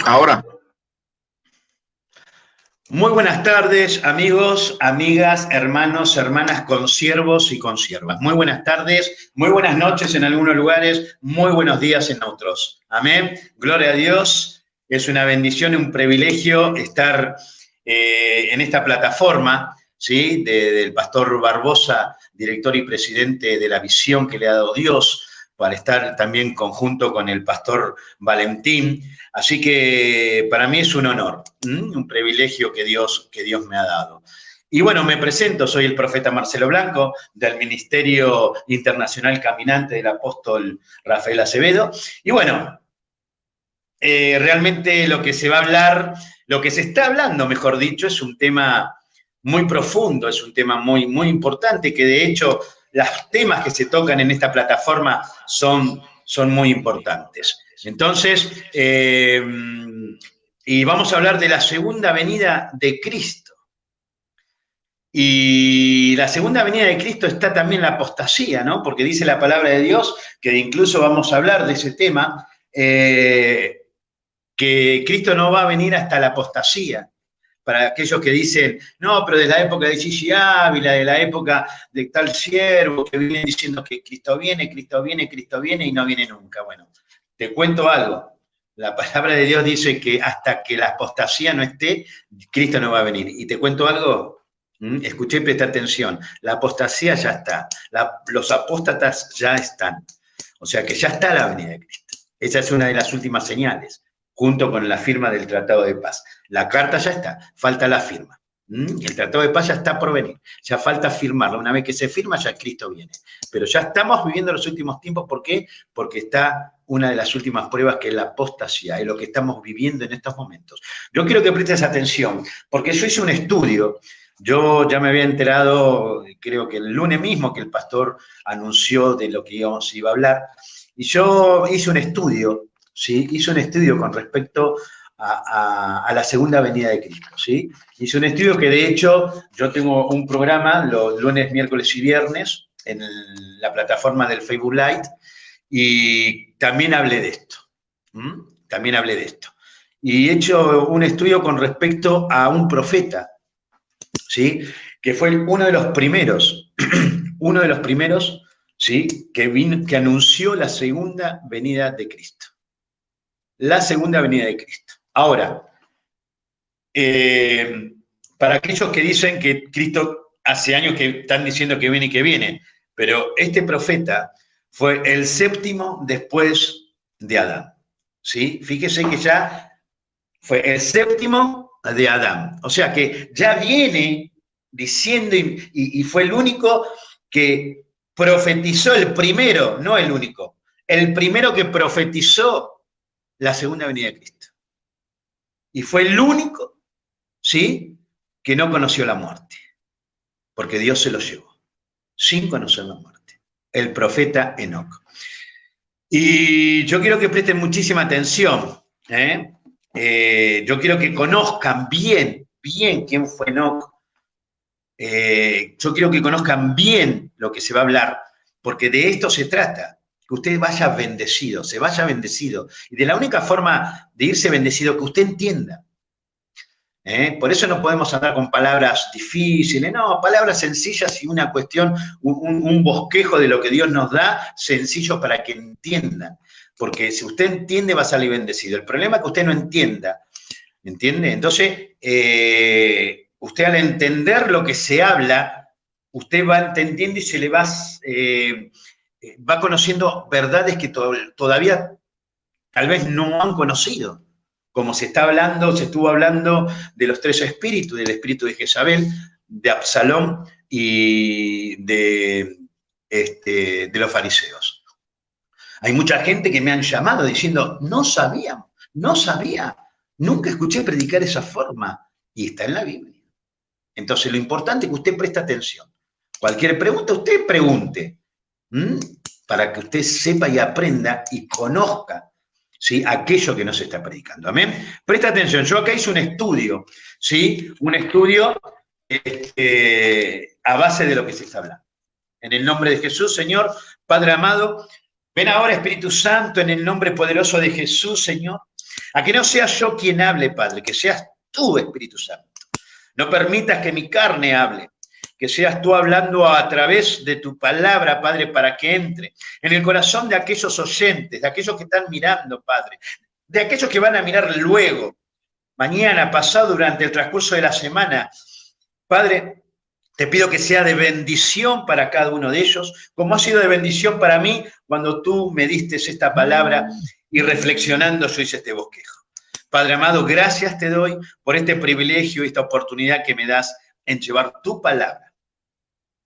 Ahora. Muy buenas tardes, amigos, amigas, hermanos, hermanas, consiervos y consiervas. Muy buenas tardes, muy buenas noches en algunos lugares, muy buenos días en otros. Amén. Gloria a Dios. Es una bendición y un privilegio estar en esta plataforma, ¿sí? Del pastor Barbosa, director y presidente de la visión que le ha dado Dios, para estar también conjunto con el pastor Valentín. Así que para mí es un honor, un privilegio que Dios me ha dado. Y bueno, me presento, soy el profeta Marcelo Blanco, del Ministerio Internacional Caminante del Apóstol Rafael Acevedo. Y bueno, realmente lo que se va a hablar, lo que se está hablando, mejor dicho, es un tema muy profundo, es un tema muy, muy importante, que de hecho los temas que se tocan en esta plataforma son muy importantes. Entonces, y vamos a hablar de la segunda venida de Cristo. Y la segunda venida de Cristo está también la apostasía, ¿no? Porque dice la palabra de Dios, que incluso vamos a hablar de ese tema, que Cristo no va a venir hasta la apostasía. Para aquellos que dicen, no, pero de la época de Gigi Ávila, de la época de tal siervo, que vienen diciendo que Cristo viene, Cristo viene, Cristo viene y no viene nunca. Bueno, te cuento algo. La palabra de Dios dice que hasta que la apostasía no esté, Cristo no va a venir. Y te cuento algo, escuché y presta atención. La apostasía ya está. Los apóstatas ya están. O sea que ya está la venida de Cristo. Esa es una de las últimas señales, junto con la firma del Tratado de Paz. La carta ya está, falta la firma. El Tratado de Paz ya está por venir, ya falta firmarlo. Una vez que se firma, ya Cristo viene. Pero ya estamos viviendo los últimos tiempos, ¿por qué? Porque está una de las últimas pruebas, que es la apostasía, es lo que estamos viviendo en estos momentos. Yo quiero que prestes atención, porque yo hice un estudio. Yo ya me había enterado, creo que el lunes mismo, que el pastor anunció de lo que se iba a hablar, y yo hice un estudio, ¿sí? Hice un estudio con respecto a la segunda venida de Cristo, ¿sí? Hice un estudio que, de hecho, yo tengo un programa los lunes, miércoles y viernes en la plataforma del Facebook Live, y también hablé de esto. También hablé de esto. Y he hecho un estudio con respecto a un profeta, ¿sí? Que fue uno de los primeros, ¿sí? Que anunció la segunda venida de Cristo. La segunda venida de Cristo. Ahora, para aquellos que dicen que Cristo hace años que están diciendo que viene y que viene, pero este profeta fue el séptimo después de Adán, ¿sí? Fíjese que ya fue el séptimo de Adán, o sea que ya viene diciendo, y fue el único que profetizó, el primero, no el único, el primero que profetizó la segunda venida de Cristo. Y fue el único, ¿sí?, que no conoció la muerte, porque Dios se lo llevó, sin conocer la muerte, el profeta Enoc. Y yo quiero que presten muchísima atención, yo quiero que conozcan bien quién fue Enoc. Yo quiero que conozcan bien lo que se va a hablar, porque de esto se trata, que usted vaya bendecido, se vaya bendecido. Y de la única forma de irse bendecido, que usted entienda. Por eso no podemos andar con palabras difíciles, no, palabras sencillas y una cuestión, un bosquejo de lo que Dios nos da, sencillo para que entiendan. Porque si usted entiende, va a salir bendecido. El problema es que usted no entienda, ¿entiende? Entonces, usted al entender lo que se habla, usted va entendiendo y se le va conociendo verdades que todavía tal vez no han conocido. Como se estuvo hablando de los tres espíritus, del espíritu de Jezabel, de Absalón y de los fariseos. Hay mucha gente que me han llamado diciendo, no sabía, nunca escuché predicar esa forma, y está en la Biblia. Entonces lo importante es que usted preste atención. Cualquier pregunta, usted pregunte, para que usted sepa y aprenda y conozca, ¿sí?, aquello que no se está predicando. Amén. Presta atención, yo acá hice un estudio, ¿sí? Un estudio a base de lo que se está hablando. En el nombre de Jesús, Señor, Padre amado, Ven ahora, Espíritu Santo, en el nombre poderoso de Jesús, Señor. A que no sea yo quien hable, Padre, que seas tú, Espíritu Santo. No permitas que mi carne hable, que seas tú hablando a través de tu palabra, Padre, para que entre en el corazón de aquellos oyentes, de aquellos que están mirando, Padre, de aquellos que van a mirar luego, mañana, pasado, durante el transcurso de la semana. Padre, te pido que sea de bendición para cada uno de ellos, como ha sido de bendición para mí cuando tú me diste esta palabra y reflexionando yo hice este bosquejo. Padre amado, gracias te doy por este privilegio y esta oportunidad que me das en llevar tu palabra.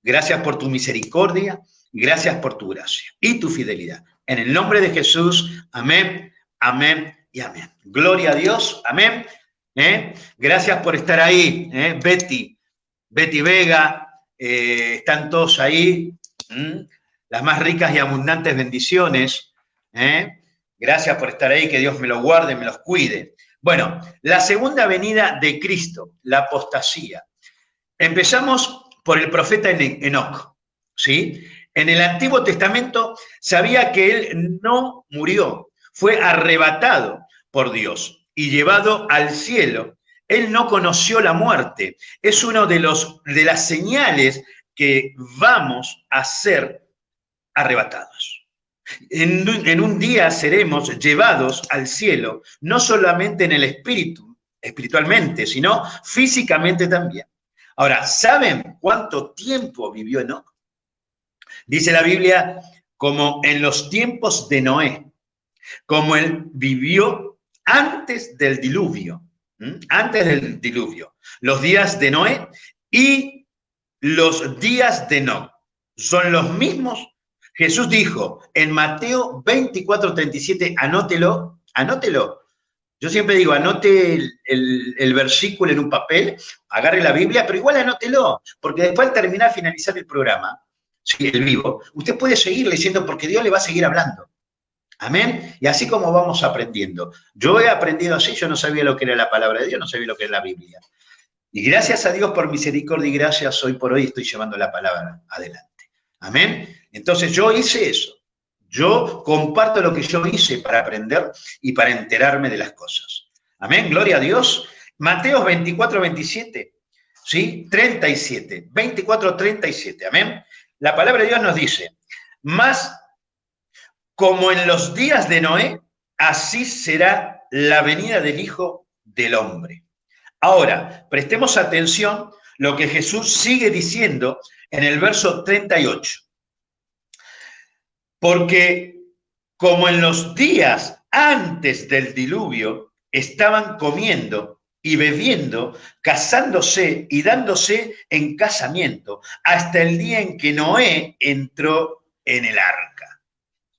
Gracias por tu misericordia, gracias por tu gracia y tu fidelidad. En el nombre de Jesús, amén, amén y amén. Gloria a Dios, amén. Gracias por estar ahí, Betty Vega, están todos ahí. Las más ricas y abundantes bendiciones. Gracias por estar ahí, que Dios me los guarde, me los cuide. Bueno, la segunda venida de Cristo, la apostasía. Empezamos por el profeta Enoc, ¿sí? En el Antiguo Testamento sabía que él no murió, fue arrebatado por Dios y llevado al cielo. Él no conoció la muerte. Es uno de las señales que vamos a ser arrebatados. En un día seremos llevados al cielo, no solamente en el espíritu, espiritualmente, sino físicamente también. Ahora, ¿saben cuánto tiempo vivió Enoc? Dice la Biblia, como en los tiempos de Noé, como él vivió antes del diluvio, los días de Noé y los días de Enoc son los mismos. Jesús dijo en Mateo 24:37, anótelo. Yo siempre digo, anote el versículo en un papel, agarre la Biblia, pero igual anótelo, porque después al terminar, finalizar el programa, sí, el vivo, usted puede seguir leyendo porque Dios le va a seguir hablando. Amén. Y así como vamos aprendiendo. Yo he aprendido así, yo no sabía lo que era la palabra de Dios, no sabía lo que era la Biblia. Y gracias a Dios por misericordia y gracias, hoy por hoy estoy llevando la palabra adelante. Amén. Entonces yo hice eso. Yo comparto lo que yo hice para aprender y para enterarme de las cosas. Amén. Gloria a Dios. Mateo 24:27, ¿sí? 37. 24:37. Amén. La palabra de Dios nos dice, más como en los días de Noé, así será la venida del Hijo del Hombre. Ahora, prestemos atención lo que Jesús sigue diciendo en el verso 38. Porque como en los días antes del diluvio, estaban comiendo y bebiendo, casándose y dándose en casamiento, hasta el día en que Noé entró en el arca.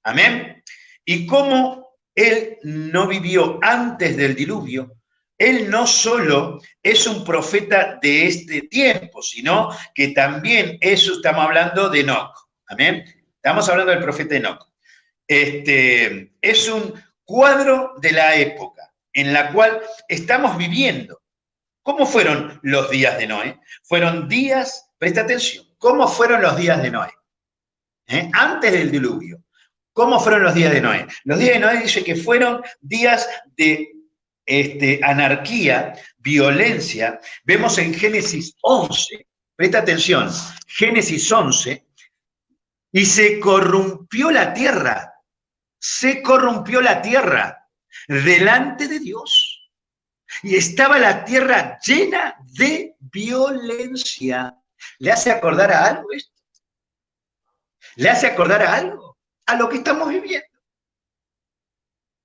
Amén. Y como él no vivió antes del diluvio, él no solo es un profeta de este tiempo, sino que también estamos hablando de Enoc. Amén. Estamos hablando del profeta Enoc. Es un cuadro de la época en la cual estamos viviendo. ¿Cómo fueron los días de Noé? Fueron días, presta atención, ¿cómo fueron los días de Noé? Antes del diluvio. ¿Cómo fueron los días de Noé? Los días de Noé dice que fueron días de anarquía, violencia. Vemos en Génesis 11, presta atención, Génesis 11, y se corrompió la tierra delante de Dios. Y estaba la tierra llena de violencia. ¿Le hace acordar a algo esto? ¿Le hace acordar a algo? A lo que estamos viviendo.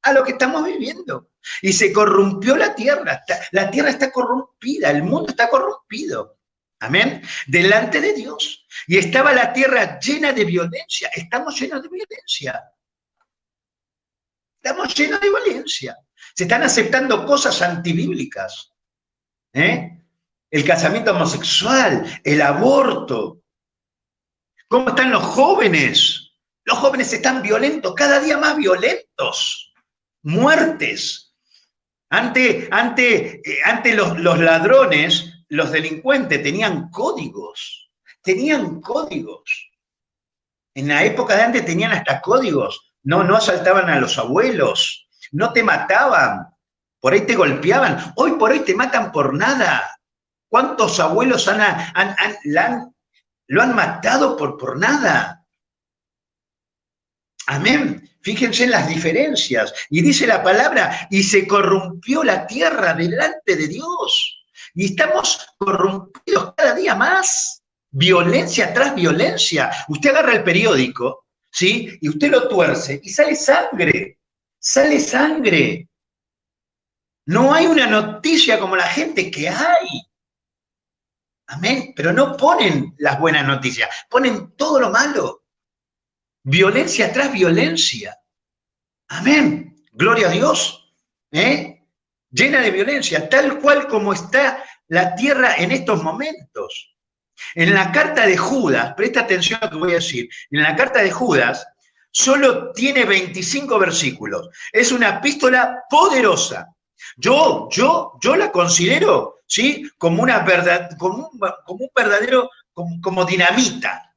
A lo que estamos viviendo. Y se corrompió la tierra. La tierra está corrompida, el mundo está corrompido. Amén. Delante de Dios. Y estaba la tierra llena de violencia. Estamos llenos de violencia. Estamos llenos de violencia. Se están aceptando cosas antibíblicas. El casamiento homosexual, el aborto. ¿Cómo están los jóvenes? Los jóvenes están violentos, cada día más violentos. Muertes. Antes los ladrones, los delincuentes tenían códigos. En la época de antes tenían hasta códigos. no asaltaban a los abuelos, no te mataban, por ahí te golpeaban, hoy por hoy te matan por nada. ¿Cuántos abuelos lo han matado por nada? Amén. Fíjense en las diferencias. Y dice la palabra, y se corrompió la tierra delante de Dios. Y estamos corrompidos cada día más. Violencia tras violencia. Usted agarra el periódico, ¿sí? Y usted lo tuerce y sale sangre. Sale sangre. No hay una noticia como la gente que hay. Amén. Pero no ponen las buenas noticias, ponen todo lo malo. Violencia tras violencia. Amén. Gloria a Dios. Llena de violencia, tal cual como está la tierra en estos momentos. En la carta de Judas, presta atención a lo que voy a decir, en la carta de Judas solo tiene 25 versículos. Es una epístola poderosa. Yo la considero, ¿sí? Como una verdad, como un verdadero, como dinamita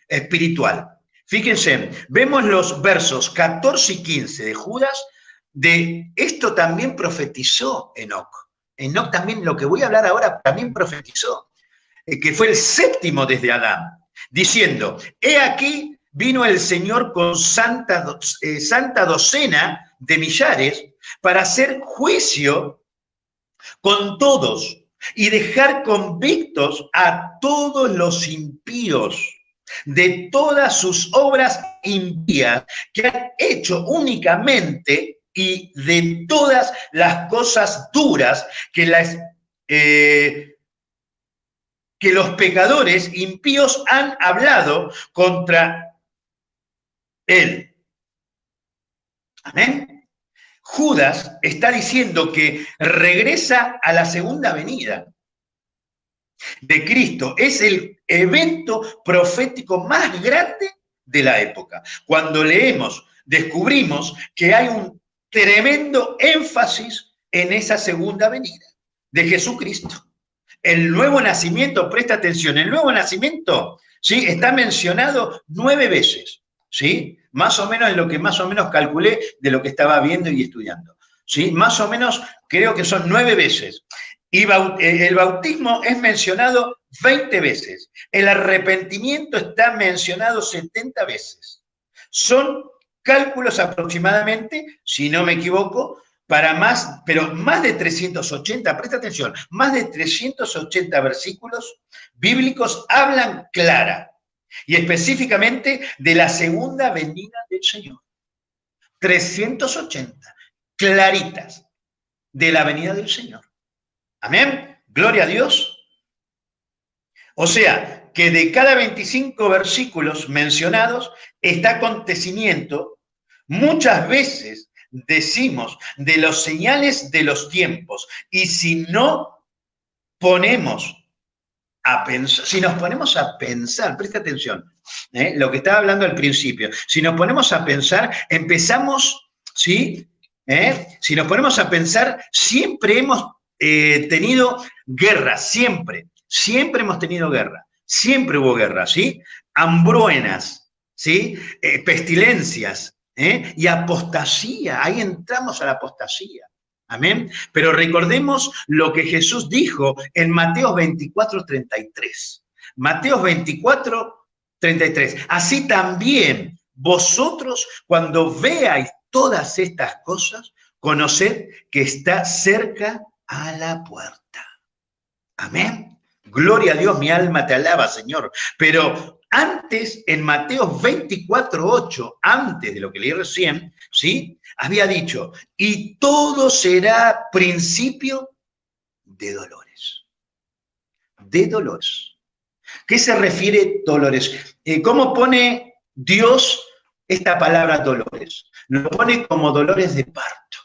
espiritual. Fíjense, vemos los versos 14 y 15 de Judas. De esto también profetizó Enoc. Enoc también, lo que voy a hablar ahora, también profetizó, que fue el séptimo desde Adán, diciendo, he aquí vino el Señor con santa docena de millares para hacer juicio con todos y dejar convictos a todos los impíos de todas sus obras impías que han hecho únicamente y de todas las cosas duras que los pecadores impíos han hablado contra él. Amén. Judas está diciendo que regresa a la segunda venida de Cristo. Es el evento profético más grande de la época. Cuando leemos, descubrimos que hay un tremendo énfasis en esa segunda venida de Jesucristo. El nuevo nacimiento, presta atención, el nuevo nacimiento, ¿sí? Está mencionado 9 veces, ¿sí? Más o menos es lo que más o menos calculé de lo que estaba viendo y estudiando, ¿sí? Más o menos creo que son 9 veces. Y el bautismo es mencionado 20 veces. El arrepentimiento está mencionado 70 veces. Son cálculos aproximadamente, si no me equivoco, para más, pero más de 380, presta atención, más de 380 versículos bíblicos hablan clara y específicamente de la segunda venida del Señor. 380 claritas de la venida del Señor. Amén. Gloria a Dios. O sea, que de cada 25 versículos mencionados, este acontecimiento, muchas veces decimos de los señales de los tiempos. Y si no ponemos a pensar, si nos ponemos a pensar, presta atención, lo que estaba hablando al principio, si nos ponemos a pensar, empezamos, ¿sí? Si nos ponemos a pensar, siempre hemos tenido guerra, siempre hemos tenido guerra, siempre hubo guerra, ¿sí? Hambruenas, ¿sí? Pestilencias, y apostasía, ahí entramos a la apostasía, amén. Pero recordemos lo que Jesús dijo en Mateo 24:33. Mateo 24:33. Así también vosotros, cuando veáis todas estas cosas, conoced que está cerca a la puerta. Amén. Gloria a Dios, mi alma te alaba, Señor. Pero antes, en Mateo 24:8, antes de lo que leí recién, ¿sí? Había dicho, y todo será principio de dolores. De dolores. ¿Qué se refiere dolores? ¿Cómo pone Dios esta palabra dolores? Lo pone como dolores de parto.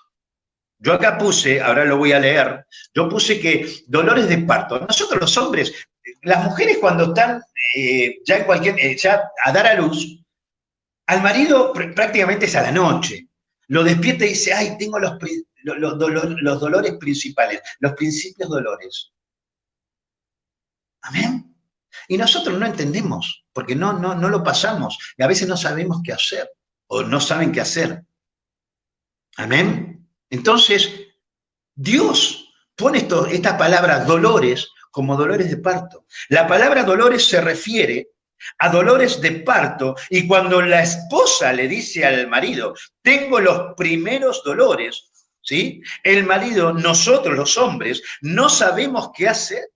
Yo acá puse, ahora lo voy a leer, yo puse que dolores de parto. Nosotros los hombres, las mujeres cuando están ya a dar a luz, al marido prácticamente es a la noche. Lo despierta y dice, ay, tengo los dolores principales, los principios dolores. Amén. Y nosotros no entendemos, porque no lo pasamos, y a veces no sabemos qué hacer. o no saben qué hacer. Amén. Entonces, Dios pone esta palabra dolores como dolores de parto. La palabra dolores se refiere a dolores de parto, y cuando la esposa le dice al marido, tengo los primeros dolores, ¿sí? El marido, nosotros los hombres, no sabemos qué hacer.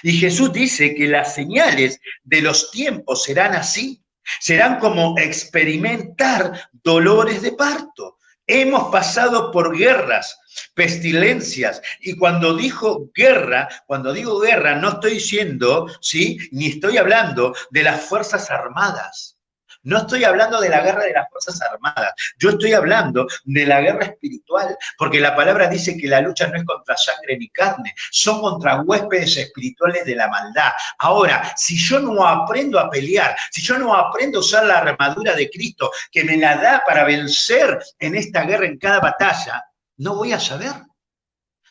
Y Jesús dice que las señales de los tiempos serán así, serán como experimentar dolores de parto. Hemos pasado por guerras, pestilencias, y cuando digo guerra, no estoy diciendo, ¿sí? Ni estoy hablando de las Fuerzas Armadas. No estoy hablando de la guerra de las Fuerzas Armadas, yo estoy hablando de la guerra espiritual, porque la palabra dice que la lucha no es contra sangre ni carne, son contra huéspedes espirituales de la maldad. Ahora, si yo no aprendo a pelear, si yo no aprendo a usar la armadura de Cristo, que me la da para vencer en esta guerra, en cada batalla, no voy a saber.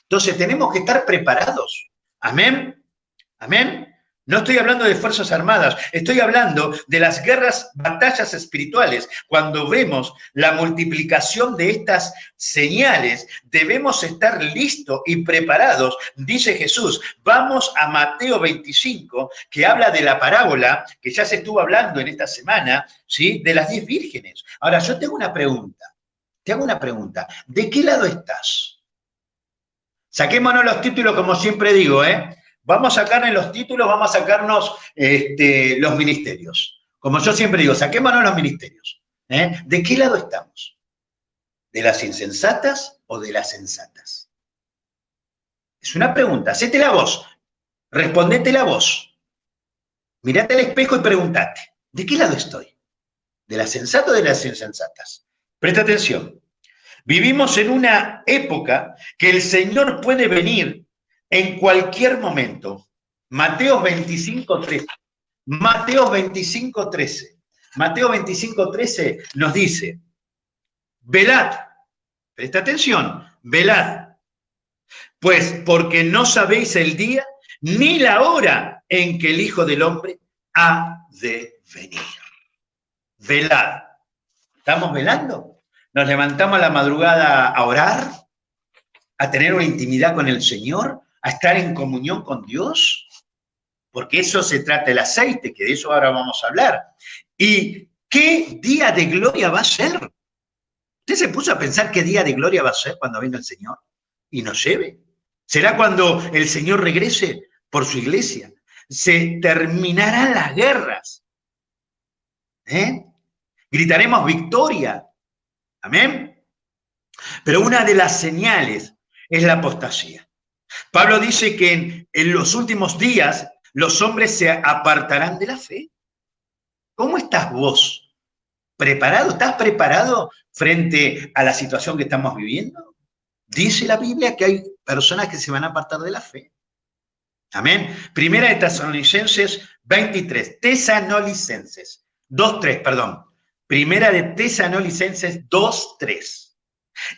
Entonces tenemos que estar preparados. Amén. Amén. No estoy hablando de Fuerzas Armadas, estoy hablando de las guerras, batallas espirituales. Cuando vemos la multiplicación de estas señales, debemos estar listos y preparados. Dice Jesús, vamos a Mateo 25, que habla de la parábola, que ya se estuvo hablando en esta semana, ¿sí? De las 10 vírgenes. Ahora, yo tengo una pregunta. Te hago una pregunta. ¿De qué lado estás? Saquémonos los títulos, como siempre digo, ¿eh? Vamos a sacarnos los títulos, vamos a sacarnos los ministerios. Como yo siempre digo, saquémonos los ministerios. ¿Eh? ¿De qué lado estamos? ¿De las insensatas o de las sensatas? Es una pregunta, hacétela vos, respondétela vos. Mirate al espejo y preguntate, ¿de qué lado estoy? ¿De las sensatas o de las insensatas? Presta atención. Vivimos en una época que el Señor puede venir en cualquier momento. Mateo 25:13. Mateo 25:13. Mateo 25:13 nos dice, velad, presta atención, velad, pues porque no sabéis el día ni la hora en que el Hijo del Hombre ha de venir. Velad. ¿Estamos velando? ¿Nos levantamos a la madrugada a orar? ¿A tener una intimidad con el Señor? ¿A estar en comunión con Dios? Porque eso se trata el aceite, que de eso ahora vamos a hablar. ¿Y qué día de gloria va a ser? ¿Usted se puso a pensar qué día de gloria va a ser cuando venga el Señor y nos lleve? ¿Será cuando el Señor regrese por su iglesia? Se terminarán las guerras. Gritaremos victoria. Amén. Pero una de las señales es la apostasía. Pablo dice que en los últimos días los hombres se apartarán de la fe. ¿Cómo estás vos? ¿Preparado? ¿Estás preparado frente a la situación que estamos viviendo? Dice la Biblia que hay personas que se van a apartar de la fe. Amén. Primera de Tesalonicenses 23. Tesalonicenses 2:3, perdón. Primera de Tesalonicenses 2:3.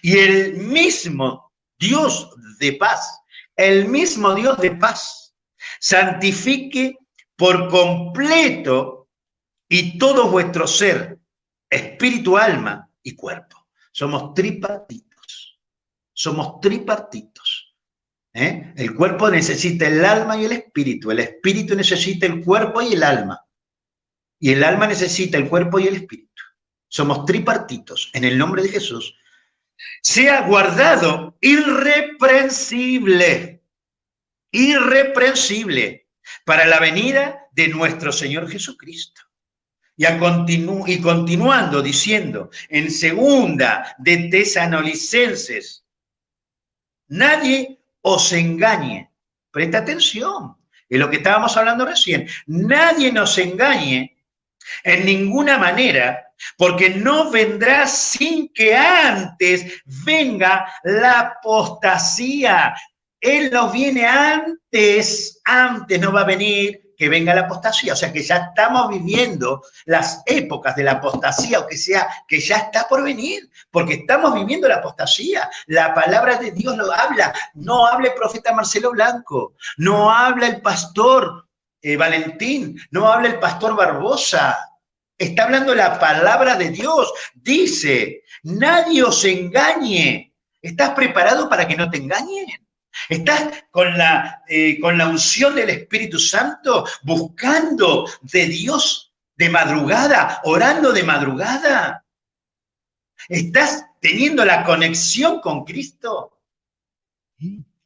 Y el mismo Dios de paz, santifique por completo y todo vuestro ser, espíritu, alma y cuerpo. Somos tripartitos. El cuerpo necesita el alma y el espíritu necesita el cuerpo y el alma necesita el cuerpo y el espíritu. Somos tripartitos. En el nombre de Jesús, sea guardado irreprensible para la venida de nuestro Señor Jesucristo. Y continuando diciendo en segunda de Tesalonicenses, nadie os engañe. Presta atención, es lo que estábamos hablando recién. Nadie nos engañe en ninguna manera, porque no vendrá sin que antes venga la apostasía. Él no viene antes no va a venir que venga la apostasía. O sea que ya estamos viviendo las épocas de la apostasía, o que sea que ya está por venir, porque estamos viviendo la apostasía. La palabra de Dios lo habla. No habla el profeta Marcelo Blanco, no habla el pastor Valentín, no habla el pastor Barbosa. Está hablando la palabra de Dios. Dice, nadie os engañe. ¿Estás preparado para que no te engañen? ¿Estás con la unción del Espíritu Santo buscando de Dios de madrugada, orando de madrugada? ¿Estás teniendo la conexión con Cristo?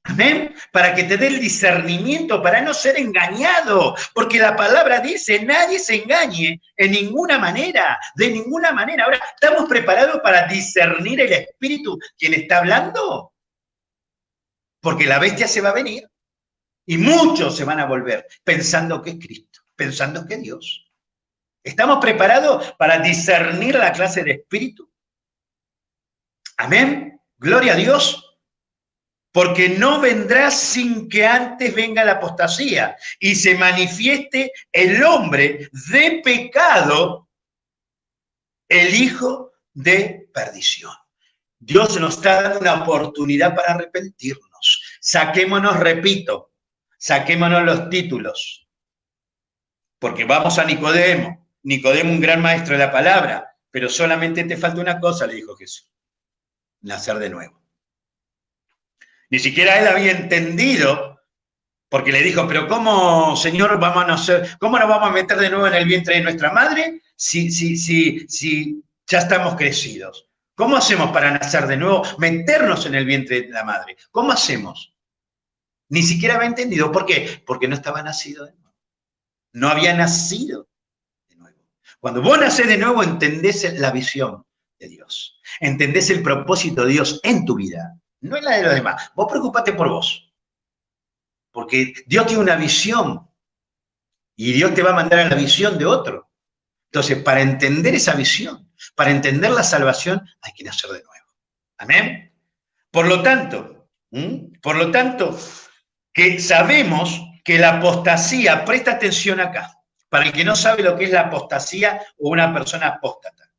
Amén. Para que te dé el discernimiento, para no ser engañado. Porque la palabra dice, nadie se engañe en ninguna manera, de ninguna manera. Ahora, ¿estamos preparados para discernir el Espíritu quien está hablando? Porque la bestia se va a venir y muchos se van a volver pensando que es Cristo, pensando que es Dios. ¿Estamos preparados para discernir la clase de espíritu? Amén. Gloria a Dios. Porque no vendrá sin que antes venga la apostasía y se manifieste el hombre de pecado, el hijo de perdición. Dios nos está dando una oportunidad para arrepentirnos. Saquémonos, repito, saquémonos los títulos. Porque vamos a Nicodemo. Nicodemo, un gran maestro de la palabra, pero solamente te falta una cosa, le dijo Jesús: nacer de nuevo. Ni siquiera él había entendido, porque le dijo, pero ¿cómo, Señor, vamos a nacer? ¿Cómo nos vamos a meter de nuevo en el vientre de nuestra madre si ya estamos crecidos? ¿Cómo hacemos para nacer de nuevo, meternos en el vientre de la madre? ¿Cómo hacemos? Ni siquiera había entendido. ¿Por qué? Porque no estaba nacido de nuevo. No había nacido de nuevo. Cuando vos nacés de nuevo, entendés la visión de Dios. Entendés el propósito de Dios en tu vida, no en la de los demás. Vos preocupate por vos. Porque Dios tiene una visión y Dios te va a mandar a la visión de otro. Entonces, para entender esa visión, para entender la salvación, hay que nacer de nuevo. ¿Amén? Por lo tanto, que sabemos que la apostasía, presta atención acá, para el que no sabe lo que es la apostasía o una persona apóstata.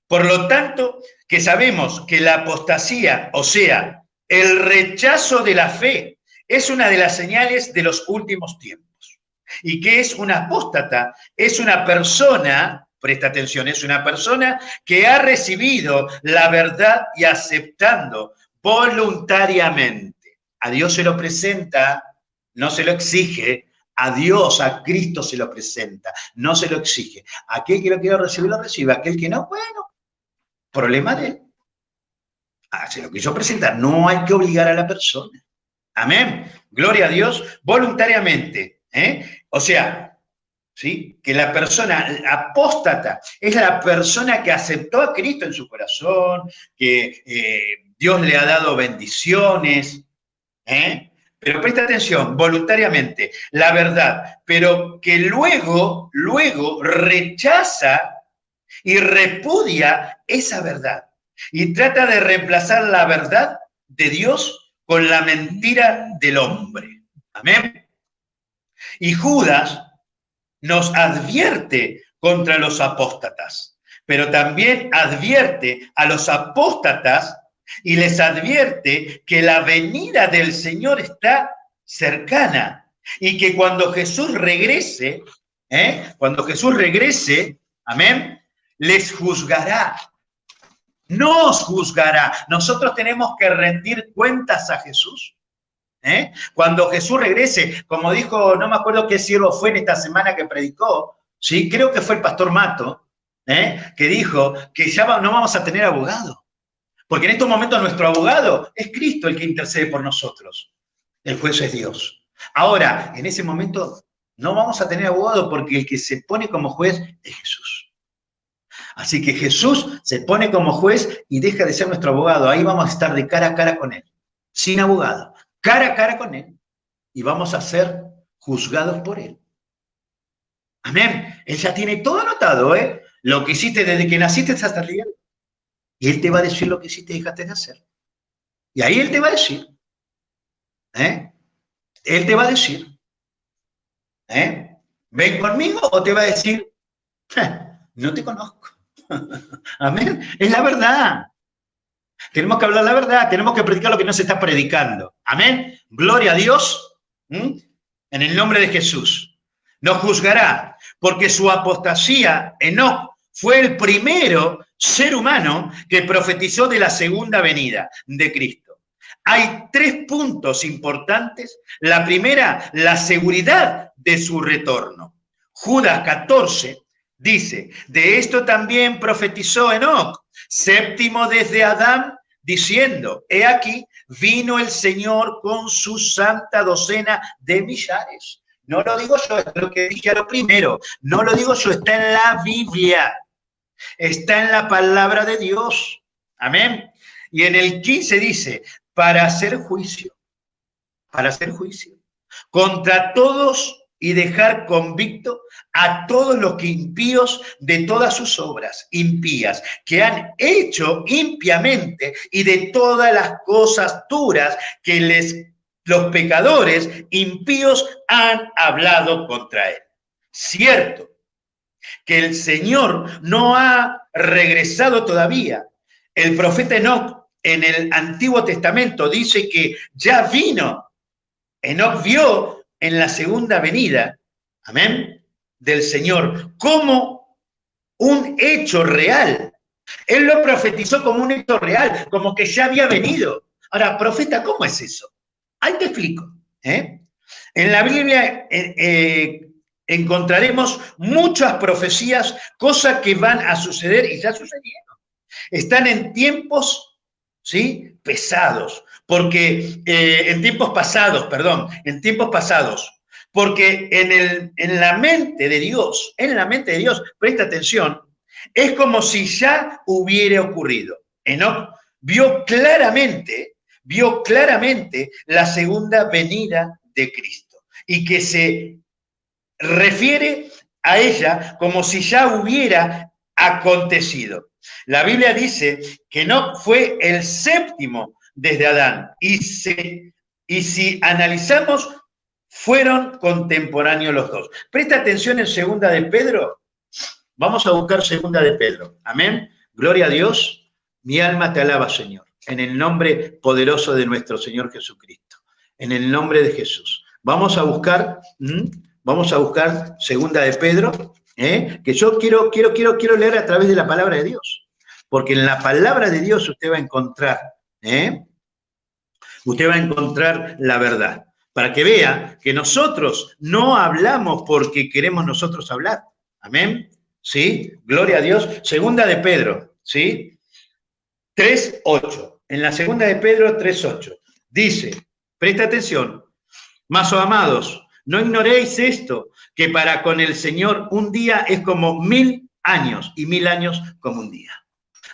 Por lo tanto, que sabemos que la apostasía, o sea, el rechazo de la fe, es una de las señales de los últimos tiempos. ¿Y qué es una apóstata? Es una persona, presta atención, es una persona que ha recibido la verdad y aceptando voluntariamente. A Dios se lo presenta, no se lo exige. A Dios, a Cristo se lo presenta, no se lo exige. Aquel que lo quiera recibir, lo recibe. Aquel que no, bueno, problema de él. Se lo quiso presentar. No hay que obligar a la persona. Amén. Gloria a Dios, voluntariamente. O sea, ¿sí? Que la persona apóstata es la persona que aceptó a Cristo en su corazón, que Dios le ha dado bendiciones, pero presta atención, voluntariamente, la verdad, pero que luego rechaza y repudia esa verdad y trata de reemplazar la verdad de Dios con la mentira del hombre. Amén. Y Judas nos advierte contra los apóstatas, pero también advierte a los apóstatas y les advierte que la venida del Señor está cercana y que cuando Jesús regrese, amén, les juzgará. Nos juzgará. Nosotros tenemos que rendir cuentas a Jesús. Cuando Jesús regrese, como dijo, no me acuerdo qué siervo fue en esta semana que predicó, ¿sí? Creo que fue el pastor Mato, que dijo que ya no vamos a tener abogado. Porque en estos momentos nuestro abogado es Cristo el que intercede por nosotros. El juez es Dios. Ahora, en ese momento no vamos a tener abogado porque el que se pone como juez es Jesús. Así que Jesús se pone como juez y deja de ser nuestro abogado. Ahí vamos a estar de cara a cara con él, sin abogado, cara a cara con él. Y vamos a ser juzgados por él. Amén. Él ya tiene todo anotado, lo que hiciste desde que naciste hasta el día. Y él te va a decir lo que hiciste y dejaste de hacer. Y ahí él te va a decir. Él te va a decir. ¿Ven conmigo? O te va a decir, no te conozco. Amén. Es la verdad. Tenemos que hablar la verdad. Tenemos que predicar lo que no se está predicando. Amén. Gloria a Dios. En el nombre de Jesús. no juzgará, porque su apostasía, Enoc, fue el primero ser humano que profetizó de la segunda venida de Cristo. Hay 3 puntos importantes. La primera, la seguridad de su retorno. Judas 14 dice, de esto también profetizó Enoc, séptimo desde Adán, diciendo, he aquí, vino el Señor con su santa docena de millares. No lo digo yo, es lo que dije a lo primero. No lo digo yo, está en la Biblia. Está en la palabra de Dios. Amén. Y en el 15 dice, para hacer juicio contra todos y dejar convicto a todos los que impíos de todas sus obras impías, que han hecho impiamente y de todas las cosas duras que los pecadores impíos han hablado contra él. Cierto que el Señor no ha regresado todavía. El profeta Enoc en el Antiguo Testamento dice que ya vino. Enoc vio en la segunda venida, amén, del Señor como un hecho real. Él lo profetizó como un hecho real, como que ya había venido. Ahora, profeta, ¿cómo es eso? Ahí te explico. En la Biblia encontraremos muchas profecías, cosas que van a suceder y ya sucedieron. Están en tiempos, ¿sí?, pesados, porque en tiempos pasados, porque en la mente de Dios, presta atención, es como si ya hubiera ocurrido. Enoc vio claramente la segunda venida de Cristo y que se refiere a ella como si ya hubiera acontecido. La Biblia dice que Enoc fue el séptimo desde Adán y si analizamos, fueron contemporáneos los dos. Presta atención en segunda de Pedro. Vamos a buscar segunda de Pedro. Amén. Gloria a Dios. Mi alma te alaba, Señor. En el nombre poderoso de nuestro Señor Jesucristo. En el nombre de Jesús. Vamos a buscar segunda de Pedro, que yo quiero leer a través de la palabra de Dios. Porque en la palabra de Dios usted va a encontrar la verdad. Para que vea que nosotros no hablamos porque queremos nosotros hablar. Amén. ¿Sí? Gloria a Dios. Segunda de Pedro, ¿sí? 3:8. En la segunda de Pedro 3:8. Dice, presta atención, mas, oh amados, no ignoréis esto, que para con el Señor un día es como 1000 años y 1000 años como un día.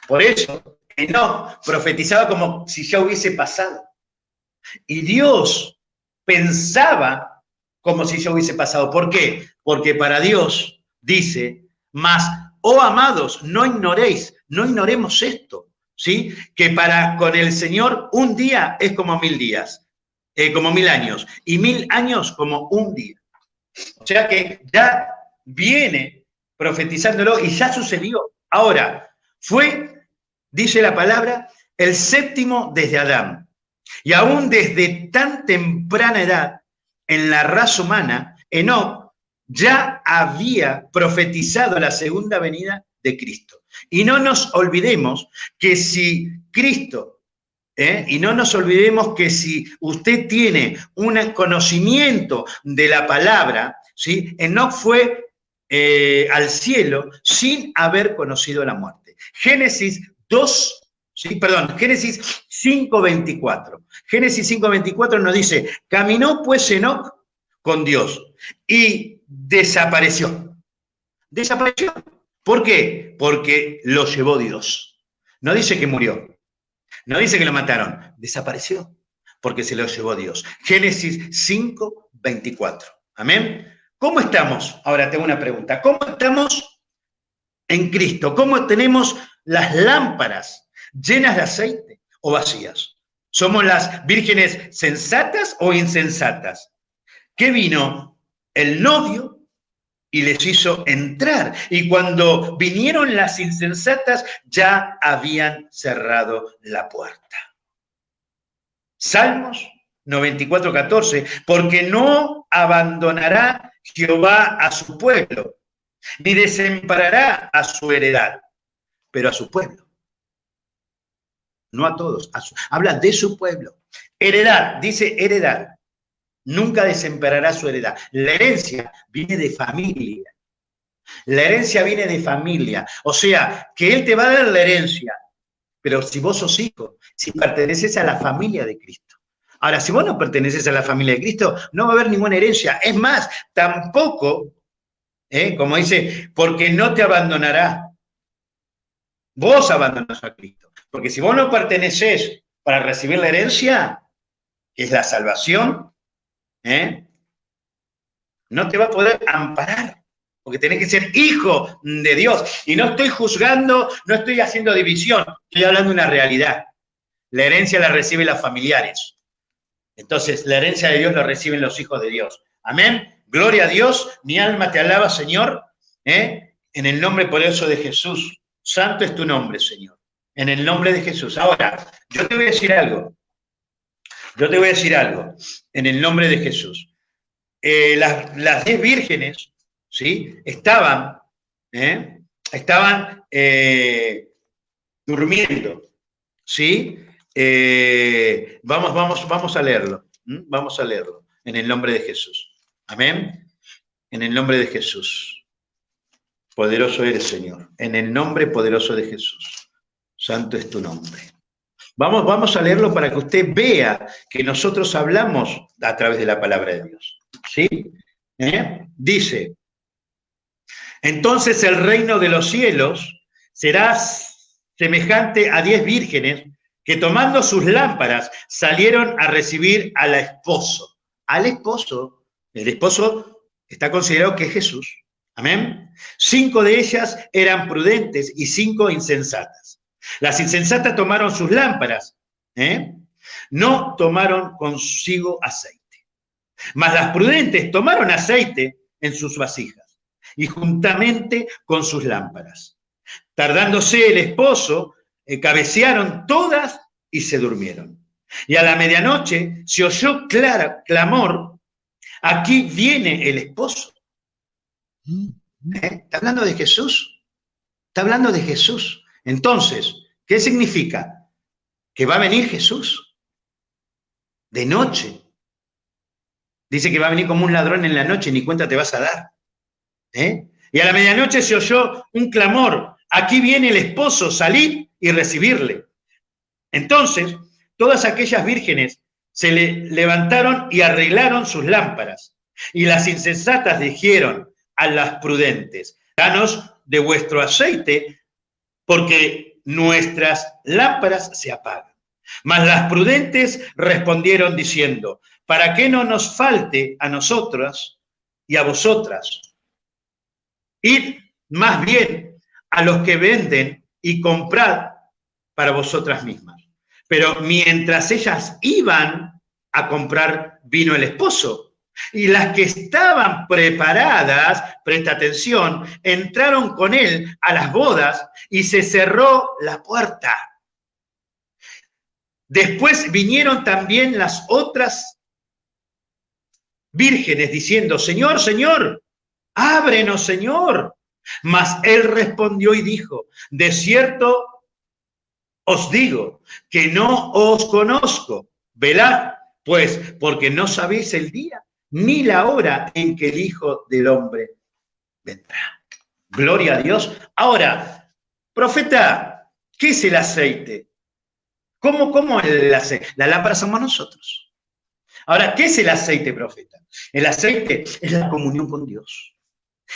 Por eso, Enoc profetizaba como si ya hubiese pasado. Y Dios pensaba como si ya hubiese pasado. ¿Por qué? Porque para Dios dice, mas, oh amados, no ignoremos esto, ¿sí? Que para con el Señor un día es como 1000 días, como 1000 años, y 1000 años como un día. O sea que ya viene profetizándolo y ya sucedió. Ahora, fue, dice la palabra, el séptimo desde Adán. Y aún desde tan temprana edad, en la raza humana, Enoc ya había profetizado la segunda venida de Cristo. Y no nos olvidemos que si Cristo, y no nos olvidemos que si usted tiene un conocimiento de la palabra, ¿sí? Enoc fue al cielo sin haber conocido la muerte. Génesis 5:24. Génesis 5:24 nos dice, caminó pues Enoc con Dios y desapareció. Desapareció. ¿Por qué? Porque lo llevó Dios. No dice que murió. No dice que lo mataron. Desapareció porque se lo llevó Dios. Génesis 5:24. Amén. ¿Cómo estamos? Ahora tengo una pregunta. ¿Cómo estamos en Cristo? ¿Cómo tenemos las lámparas llenas de aceite o vacías? ¿Somos las vírgenes sensatas o insensatas? ¿Qué vino? El novio y les hizo entrar. Y cuando vinieron las insensatas, ya habían cerrado la puerta. Salmos 94:14, porque no abandonará Jehová a su pueblo, ni desamparará a su heredad, pero a su pueblo. No a todos, habla de su pueblo. Heredad, dice heredad. Nunca desamparará su heredad. La herencia viene de familia. La herencia viene de familia. O sea, que Él te va a dar la herencia. Pero si vos sos hijo, si perteneces a la familia de Cristo. Ahora, si vos no perteneces a la familia de Cristo, no va a haber ninguna herencia. Es más, tampoco, como dice, porque no te abandonará. Vos abandonás a Cristo. Porque si vos no pertenecés para recibir la herencia, que es la salvación, no te va a poder amparar. Porque tenés que ser hijo de Dios. Y no estoy juzgando, no estoy haciendo división. Estoy hablando de una realidad. La herencia la reciben los familiares. Entonces, la herencia de Dios la reciben los hijos de Dios. Amén. Gloria a Dios. Mi alma te alaba, Señor. En el nombre poderoso de Jesús. Santo es tu nombre, Señor. En el nombre de Jesús. Ahora, yo te voy a decir algo. En el nombre de Jesús. Las 10 vírgenes, ¿sí? Estaban durmiendo, ¿sí? Vamos a leerlo. Vamos a leerlo en el nombre de Jesús. Amén. En el nombre de Jesús. Poderoso eres, Señor. En el nombre poderoso de Jesús. Santo es tu nombre. Vamos a leerlo para que usted vea que nosotros hablamos a través de la palabra de Dios. ¿Sí? Dice, entonces el reino de los cielos será semejante a 10 vírgenes que tomando sus lámparas salieron a recibir al esposo. Al esposo, el esposo está considerado que es Jesús. Amén. 5 de ellas eran prudentes y 5 insensatas. Las insensatas tomaron sus lámparas, no tomaron consigo aceite. Mas las prudentes tomaron aceite en sus vasijas y juntamente con sus lámparas. Tardándose el esposo, cabecearon todas y se durmieron. Y a la medianoche se oyó clamor, aquí viene el esposo. ¿Está hablando de Jesús? Está hablando de Jesús. Entonces, ¿qué significa? Que va a venir Jesús de noche. Dice que va a venir como un ladrón en la noche, ni cuenta te vas a dar. Y a la medianoche se oyó un clamor, aquí viene el esposo, salid y recibirle. Entonces, todas aquellas vírgenes se levantaron y arreglaron sus lámparas. Y las insensatas dijeron a las prudentes, danos de vuestro aceite, porque nuestras lámparas se apagan. Mas las prudentes respondieron diciendo, para que no nos falte a nosotras y a vosotras, id más bien a los que venden y comprad para vosotras mismas. Pero mientras ellas iban a comprar, vino el esposo. Y las que estaban preparadas, presta atención, entraron con él a las bodas y se cerró la puerta. Después vinieron también las otras vírgenes diciendo, Señor, Señor, ábrenos, Señor. Mas él respondió y dijo, de cierto os digo que no os conozco. Velad, pues, porque no sabéis el día ni la hora en que el Hijo del Hombre vendrá. Gloria a Dios. Ahora, profeta, ¿qué es el aceite? ¿Cómo el aceite? La lámpara somos nosotros. Ahora, ¿qué es el aceite, profeta? El aceite es la comunión con Dios.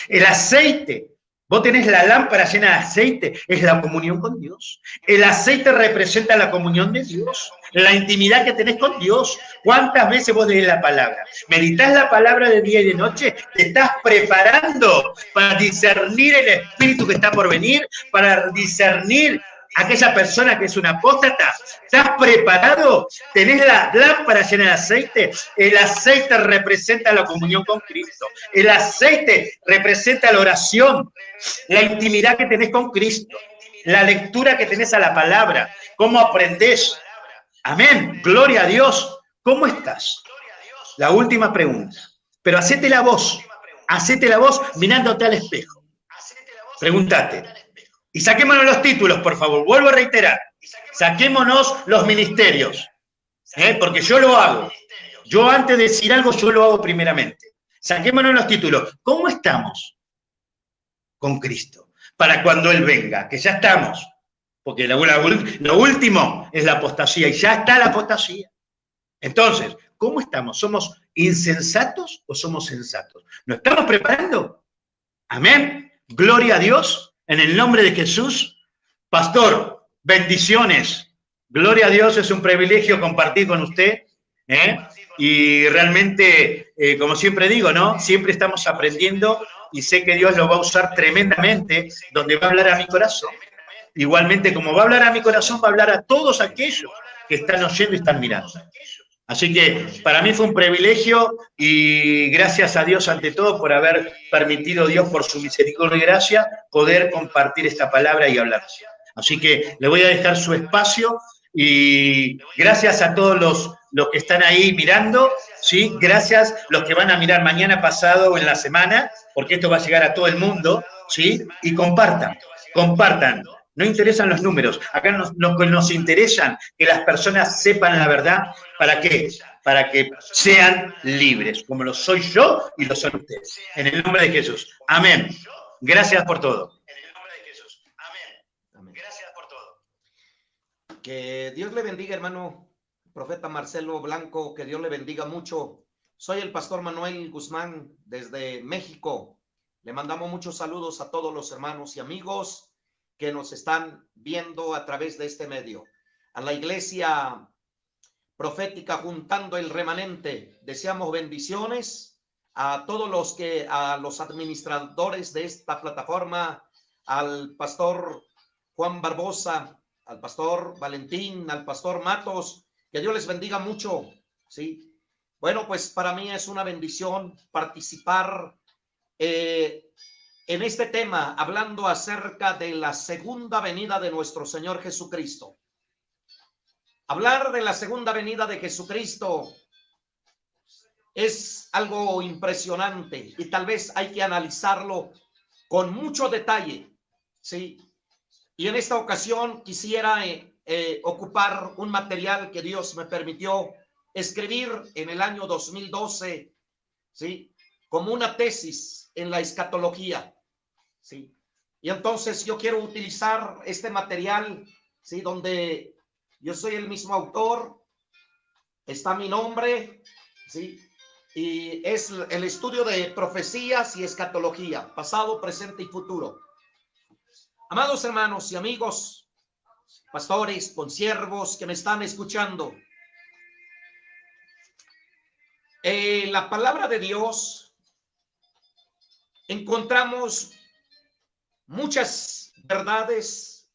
El aceite, vos tenés la lámpara llena de aceite, es la comunión con Dios. El aceite representa la comunión de Dios, la intimidad que tenés con Dios. ¿Cuántas veces vos lees la palabra? ¿Meditas la palabra de día y de noche? ¿Te estás preparando para discernir el espíritu que está por venir? ¿Para discernir aquella persona que es una apóstata? ¿Estás preparado? ¿Tenés la lámpara llena de aceite? El aceite representa la comunión con Cristo. El aceite representa la oración, la intimidad que tenés con Cristo, la lectura que tenés a la palabra, cómo aprendés. Amén. Gloria a Dios. ¿Cómo estás? La última pregunta. Pero hacétela vos. hacete la voz mirándote al espejo. Pregúntate. Y saquémonos los títulos, por favor. Vuelvo a reiterar. Saquémonos los ministerios. Porque yo lo hago. Yo antes de decir algo, yo lo hago primeramente. Saquémonos los títulos. ¿Cómo estamos con Cristo? Para cuando Él venga, que ya estamos. Porque lo último es la apostasía, y ya está la apostasía. Entonces, ¿cómo estamos? ¿Somos insensatos o somos sensatos? ¿Nos estamos preparando? Amén. Gloria a Dios, en el nombre de Jesús. Pastor, bendiciones. Gloria a Dios, es un privilegio compartir con usted. Y realmente, como siempre digo, ¿no? Siempre estamos aprendiendo y sé que Dios lo va a usar tremendamente, donde va a hablar a mi corazón. Igualmente, como va a hablar a mi corazón, va a hablar a todos aquellos que están oyendo y están mirando. Así que para mí fue un privilegio y gracias a Dios ante todo por haber permitido Dios por su misericordia y gracia poder compartir esta palabra y hablar. Así que le voy a dejar su espacio y gracias a todos los que están ahí mirando, ¿sí? Gracias los que van a mirar mañana, pasado o en la semana, porque esto va a llegar a todo el mundo, ¿sí? Y compartan. No interesan los números. Acá nos interesan que las personas sepan la verdad. ¿Para qué? Para que sean libres, como lo soy yo y lo son ustedes. En el nombre de Jesús. Amén. Gracias por todo. En el nombre de Jesús. Amén. Gracias por todo. Que Dios le bendiga, hermano profeta Marcelo Blanco. Que Dios le bendiga mucho. Soy el pastor Manuel Guzmán desde México. Le mandamos muchos saludos a todos los hermanos y amigos que nos están viendo a través de este medio. A la iglesia profética Juntando el Remanente, deseamos bendiciones a todos a los administradores de esta plataforma, al pastor Juan Barbosa, al pastor Valentín, al pastor Matos, que Dios les bendiga mucho, ¿sí? Bueno, pues para mí es una bendición participar en este tema, hablando acerca de la segunda venida de nuestro Señor Jesucristo. Hablar de la segunda venida de Jesucristo es algo impresionante y tal vez hay que analizarlo con mucho detalle, ¿sí? Y en esta ocasión quisiera ocupar un material que Dios me permitió escribir en el año 2012, ¿sí? Como una tesis en la escatología. Sí. Y entonces yo quiero utilizar este material, ¿sí? Donde yo soy el mismo autor, está mi nombre, ¿sí? Y es el estudio de profecías y escatología, pasado, presente y futuro. Amados hermanos y amigos, pastores, consiervos que me están escuchando, la palabra de Dios encontramos muchas verdades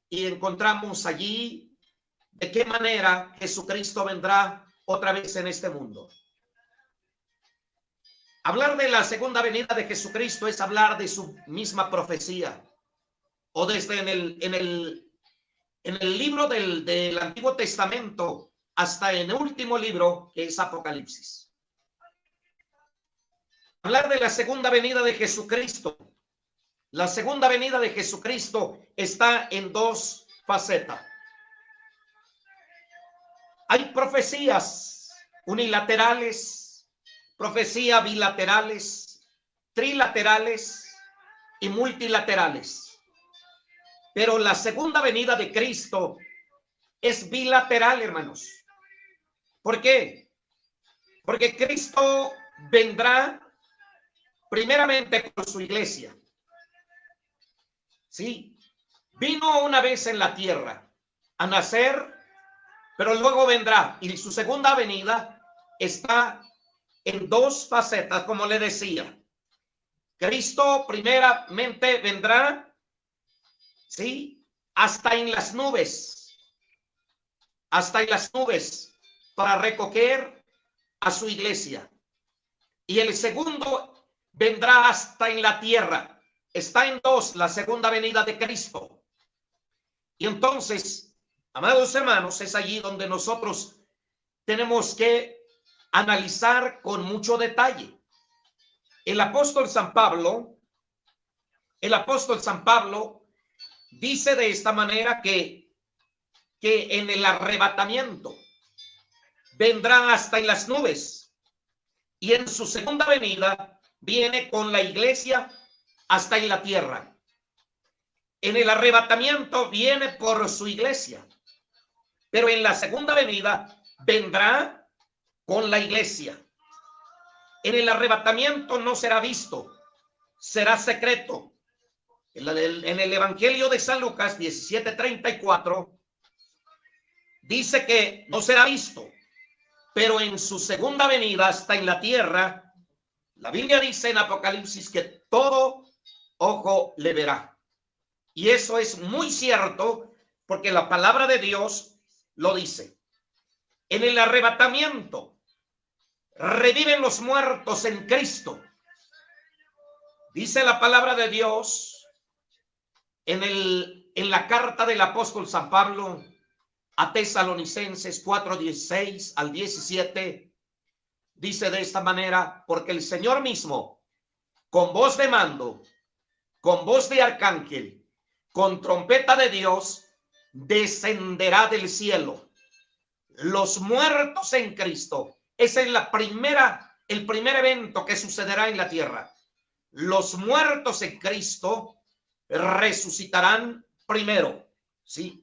y encontramos allí de qué manera Jesucristo vendrá otra vez en este mundo. Hablar de la segunda venida de Jesucristo es hablar de su misma profecía, o desde en el libro del Antiguo Testamento hasta en el último libro, que es Apocalipsis. Hablar de la segunda venida de Jesucristo. La segunda venida de Jesucristo está en dos facetas. Hay profecías unilaterales, profecías bilaterales, trilaterales y multilaterales. Pero la segunda venida de Cristo es bilateral, hermanos. ¿Por qué? Porque Cristo vendrá primeramente por su iglesia. Sí, vino una vez en la tierra a nacer, pero luego vendrá. Y su segunda venida está en dos facetas, como le decía. Cristo primeramente vendrá, sí, hasta en las nubes, para recoger a su iglesia. Y el segundo vendrá hasta en la tierra. Está en dos la segunda venida de Cristo. Y entonces, amados hermanos, es allí donde nosotros tenemos que analizar con mucho detalle. El apóstol San Pablo dice de esta manera que en el arrebatamiento vendrá hasta en las nubes y en su segunda venida viene con la iglesia hasta en la tierra. En el arrebatamiento viene por su iglesia, pero en la segunda venida vendrá con la iglesia. En el arrebatamiento no será visto, será secreto. En el Evangelio de San Lucas 17:34 dice que no será visto, pero en su segunda venida hasta en la tierra, la Biblia dice en Apocalipsis que todo ojo le verá. Y eso es muy cierto porque la palabra de Dios lo dice. En el arrebatamiento reviven los muertos en Cristo. Dice la palabra de Dios en la carta del apóstol San Pablo a Tesalonicenses 4:16 al 17, dice de esta manera: porque el Señor mismo, con voz de mando, con voz de arcángel, con trompeta de Dios, descenderá del cielo. Los muertos en Cristo. Ese es el primer evento que sucederá en la tierra. Los muertos en Cristo resucitarán primero, ¿sí?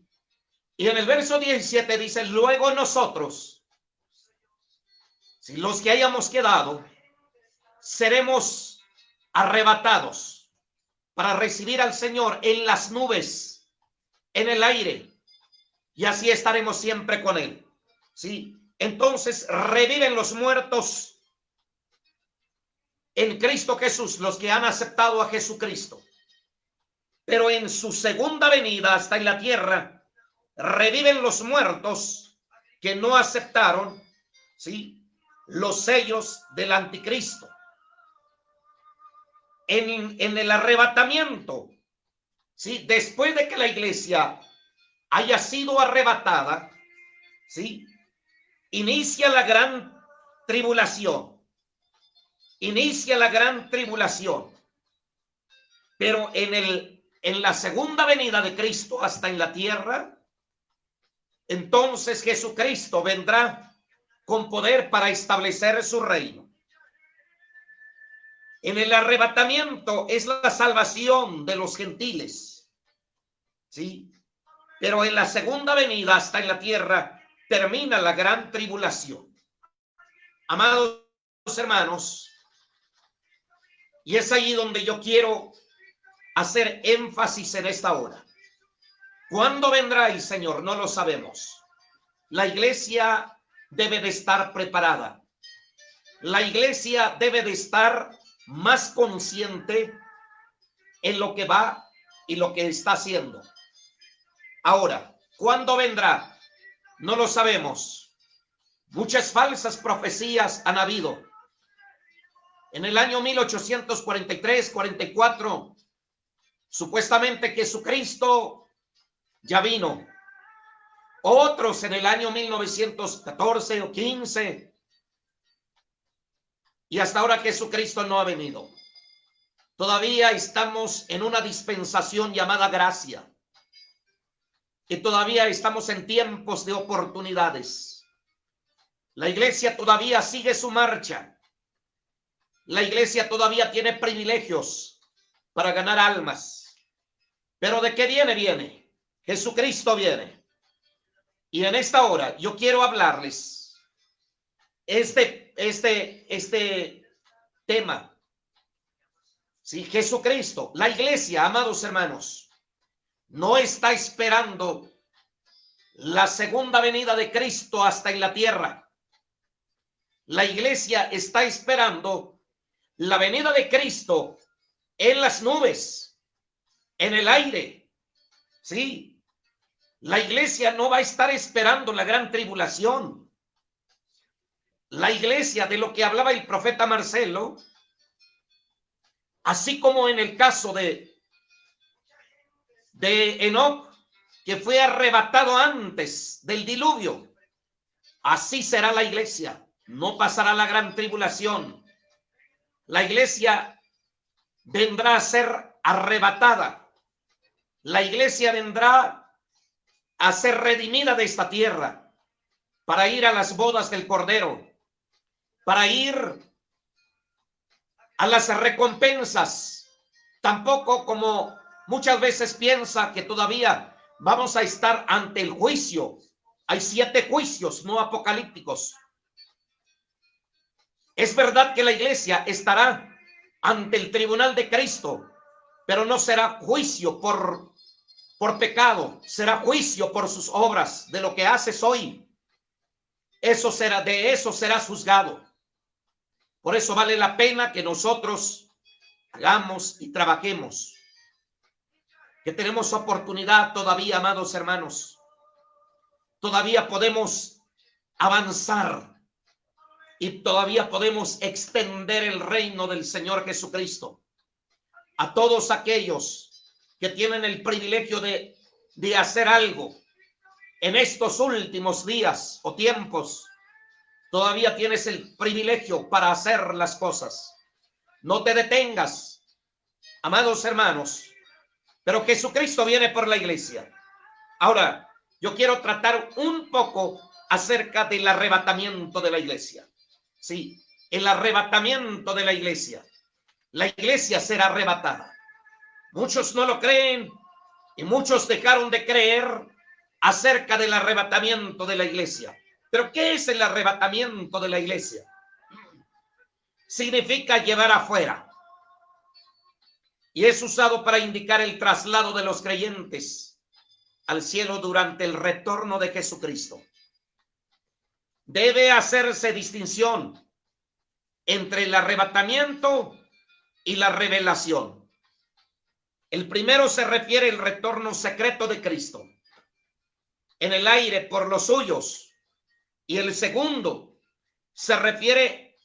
Y en el verso 17 dice: luego nosotros, si los que hayamos quedado, seremos arrebatados para recibir al Señor en las nubes, en el aire, y así estaremos siempre con Él, ¿sí? Entonces reviven los muertos en Cristo Jesús, los que han aceptado a Jesucristo. Pero en su segunda venida hasta en la tierra, reviven los muertos que no aceptaron, ¿sí?, los sellos del anticristo. En el arrebatamiento, ¿sí?, después de que la iglesia haya sido arrebatada, ¿sí?, inicia la gran tribulación. Inicia la gran tribulación. Pero en la segunda venida de Cristo hasta en la tierra, entonces Jesucristo vendrá con poder para establecer su reino. En el arrebatamiento es la salvación de los gentiles, ¿sí? Pero en la segunda venida hasta en la tierra termina la gran tribulación. Amados hermanos, y es ahí donde yo quiero hacer énfasis en esta hora. ¿Cuándo vendrá el Señor? No lo sabemos. La iglesia debe de estar preparada. La iglesia debe de estar más consciente en lo que va y lo que está haciendo. Ahora, ¿cuándo vendrá? No lo sabemos. Muchas falsas profecías han habido. En el año 1843-44, supuestamente Jesucristo ya vino. Otros en el año 1914 o 15. Y hasta ahora Jesucristo no ha venido. Todavía estamos en una dispensación llamada gracia. Y todavía estamos en tiempos de oportunidades. La iglesia todavía sigue su marcha. La iglesia todavía tiene privilegios para ganar almas. Pero ¿de qué viene? Viene. Jesucristo viene. Y en esta hora yo quiero hablarles este tema. Sí, Jesucristo, la iglesia, amados hermanos, no está esperando la segunda venida de Cristo hasta en la tierra. La iglesia está esperando la venida de Cristo en las nubes, en el aire. Sí, la iglesia no va a estar esperando la gran tribulación. La iglesia, de lo que hablaba el profeta Marcelo, así como en el caso de Enoc, que fue arrebatado antes del diluvio, así será la iglesia. No pasará la gran tribulación. la iglesia vendrá a ser arrebatada. La iglesia vendrá a ser redimida de esta tierra para ir a las bodas del Cordero, para ir a las recompensas. Tampoco, como muchas veces piensa, que todavía vamos a estar ante el juicio. Hay 7 juicios no apocalípticos. Es verdad que la iglesia estará ante el tribunal de Cristo, pero no será juicio por pecado, será juicio por sus obras, de lo que haces hoy. De eso serás juzgado. Por eso vale la pena que nosotros hagamos y trabajemos, que tenemos oportunidad todavía, amados hermanos. Todavía podemos avanzar y todavía podemos extender el reino del Señor Jesucristo a todos aquellos que tienen el privilegio de hacer algo en estos últimos días o tiempos. Todavía tienes el privilegio para hacer las cosas. No te detengas, amados hermanos, pero Jesucristo viene por la iglesia. Ahora, yo quiero tratar un poco acerca del arrebatamiento de la iglesia. Sí, el arrebatamiento de la iglesia. La iglesia será arrebatada. Muchos no lo creen y muchos dejaron de creer acerca del arrebatamiento de la iglesia. Pero ¿qué es el arrebatamiento de la iglesia? Significa llevar afuera. Y es usado para indicar el traslado de los creyentes al cielo durante el retorno de Jesucristo. Debe hacerse distinción entre el arrebatamiento y la revelación. El primero se refiere al retorno secreto de Cristo en el aire por los suyos, y el segundo se refiere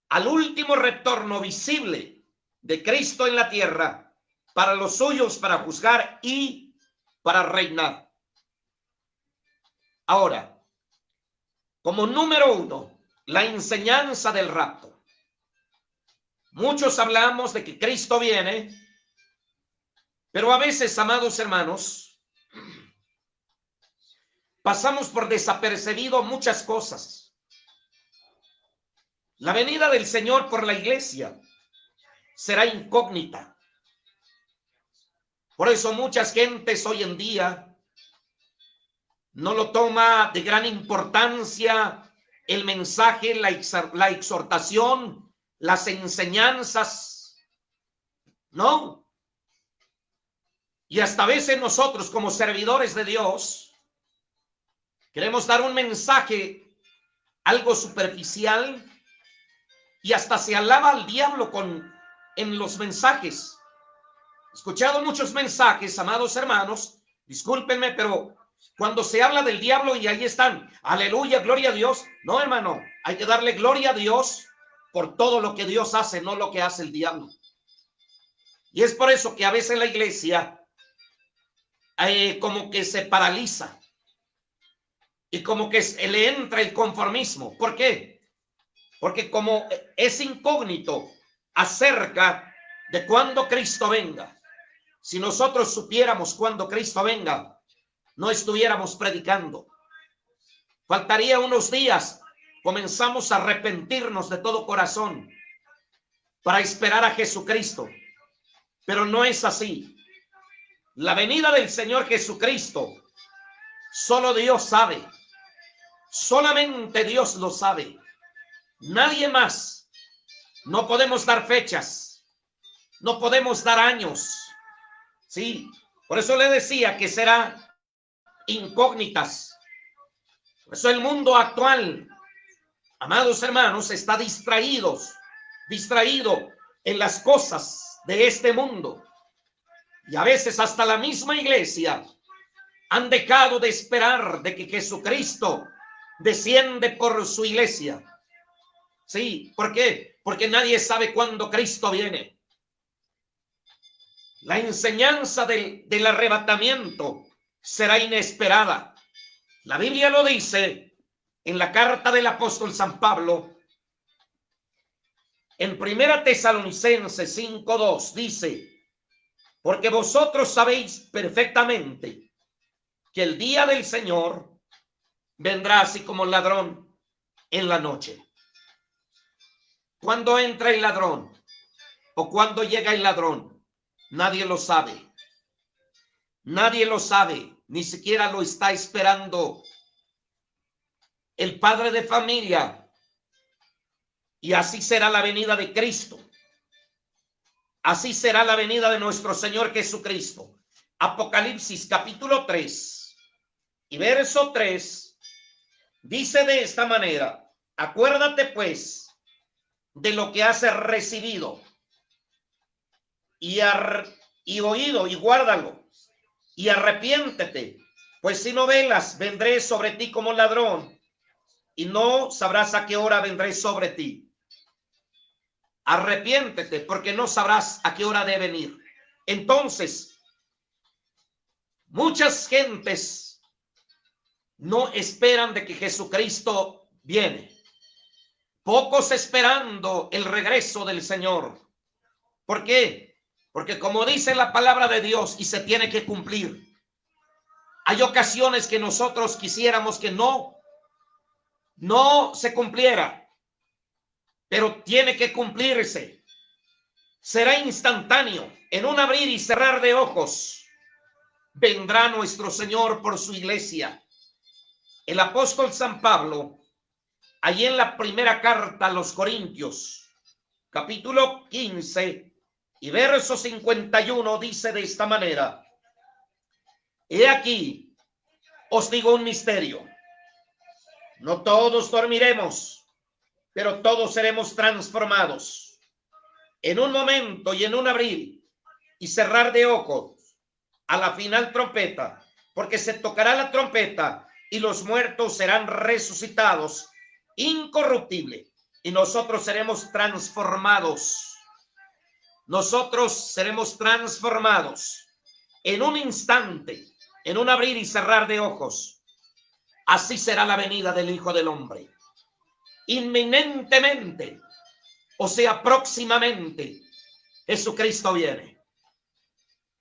al último retorno visible de Cristo en la tierra para los suyos, para juzgar y para reinar. Ahora, como número 1, la enseñanza del rapto. Muchos hablamos de que Cristo viene, pero a veces, amados hermanos, pasamos por desapercibido muchas cosas. La venida del Señor por la iglesia será incógnita. Por eso muchas gentes hoy en día no lo toma de gran importancia el mensaje, la exhortación, las enseñanzas. No. Y hasta a veces nosotros, como servidores de Dios, queremos dar un mensaje algo superficial y hasta se alaba al diablo en los mensajes. He escuchado muchos mensajes, amados hermanos, discúlpenme, pero cuando se habla del diablo y ahí están, aleluya, gloria a Dios. No, hermano, hay que darle gloria a Dios por todo lo que Dios hace, no lo que hace el diablo. Y es por eso que a veces la iglesia como que se paraliza y como que le entra el conformismo. ¿Por qué? Porque como es incógnito acerca de cuándo Cristo venga, si nosotros supiéramos cuándo Cristo venga, no estuviéramos predicando. Faltaría unos días, comenzamos a arrepentirnos de todo corazón para esperar a Jesucristo. Pero no es así. La venida del Señor Jesucristo, solo Dios sabe. Solamente Dios lo sabe. Nadie más. No podemos dar fechas. No podemos dar años. Sí, por eso le decía que será incógnitas. Por eso el mundo actual, amados hermanos, está distraído en las cosas de este mundo. Y a veces hasta la misma iglesia han dejado de esperar de que Jesucristo desciende por su iglesia. Sí, ¿por qué? Porque nadie sabe cuándo Cristo viene. La enseñanza del arrebatamiento será inesperada. La Biblia lo dice en la carta del apóstol San Pablo, En 1 Tesalonicenses 5:2 dice: porque vosotros sabéis perfectamente que el día del Señor vendrá así como ladrón en la noche. ¿Cuándo entra el ladrón o cuándo llega el ladrón? Nadie lo sabe. Nadie lo sabe, ni siquiera lo está esperando el padre de familia. Y así será la venida de Cristo. Así será la venida de nuestro Señor Jesucristo. Apocalipsis capítulo 3 y verso 3 dice de esta manera: acuérdate pues de lo que has recibido y oído, y guárdalo, y arrepiéntete, pues si no velas, vendré sobre ti como ladrón, y no sabrás a qué hora vendré sobre ti. Arrepiéntete, porque no sabrás a qué hora de venir. Entonces, muchas gentes no esperan de que Jesucristo viene. Pocos esperando el regreso del Señor. ¿Por qué? Porque como dice la palabra de Dios, y se tiene que cumplir, hay ocasiones que nosotros quisiéramos que no se cumpliera, pero tiene que cumplirse. Será instantáneo. En un abrir y cerrar de ojos vendrá nuestro Señor por su iglesia. El apóstol San Pablo, allí en la primera carta a los Corintios, capítulo 15 y verso 51, dice de esta manera: he aquí, os digo un misterio. No todos dormiremos, pero todos seremos transformados en un momento y en un abrir y cerrar de ojos, a la final trompeta, porque se tocará la trompeta y los muertos serán resucitados incorruptible, y nosotros seremos transformados. Nosotros seremos transformados en un instante, en un abrir y cerrar de ojos. Así será la venida del Hijo del Hombre. Inminentemente, o sea, próximamente, Jesucristo viene.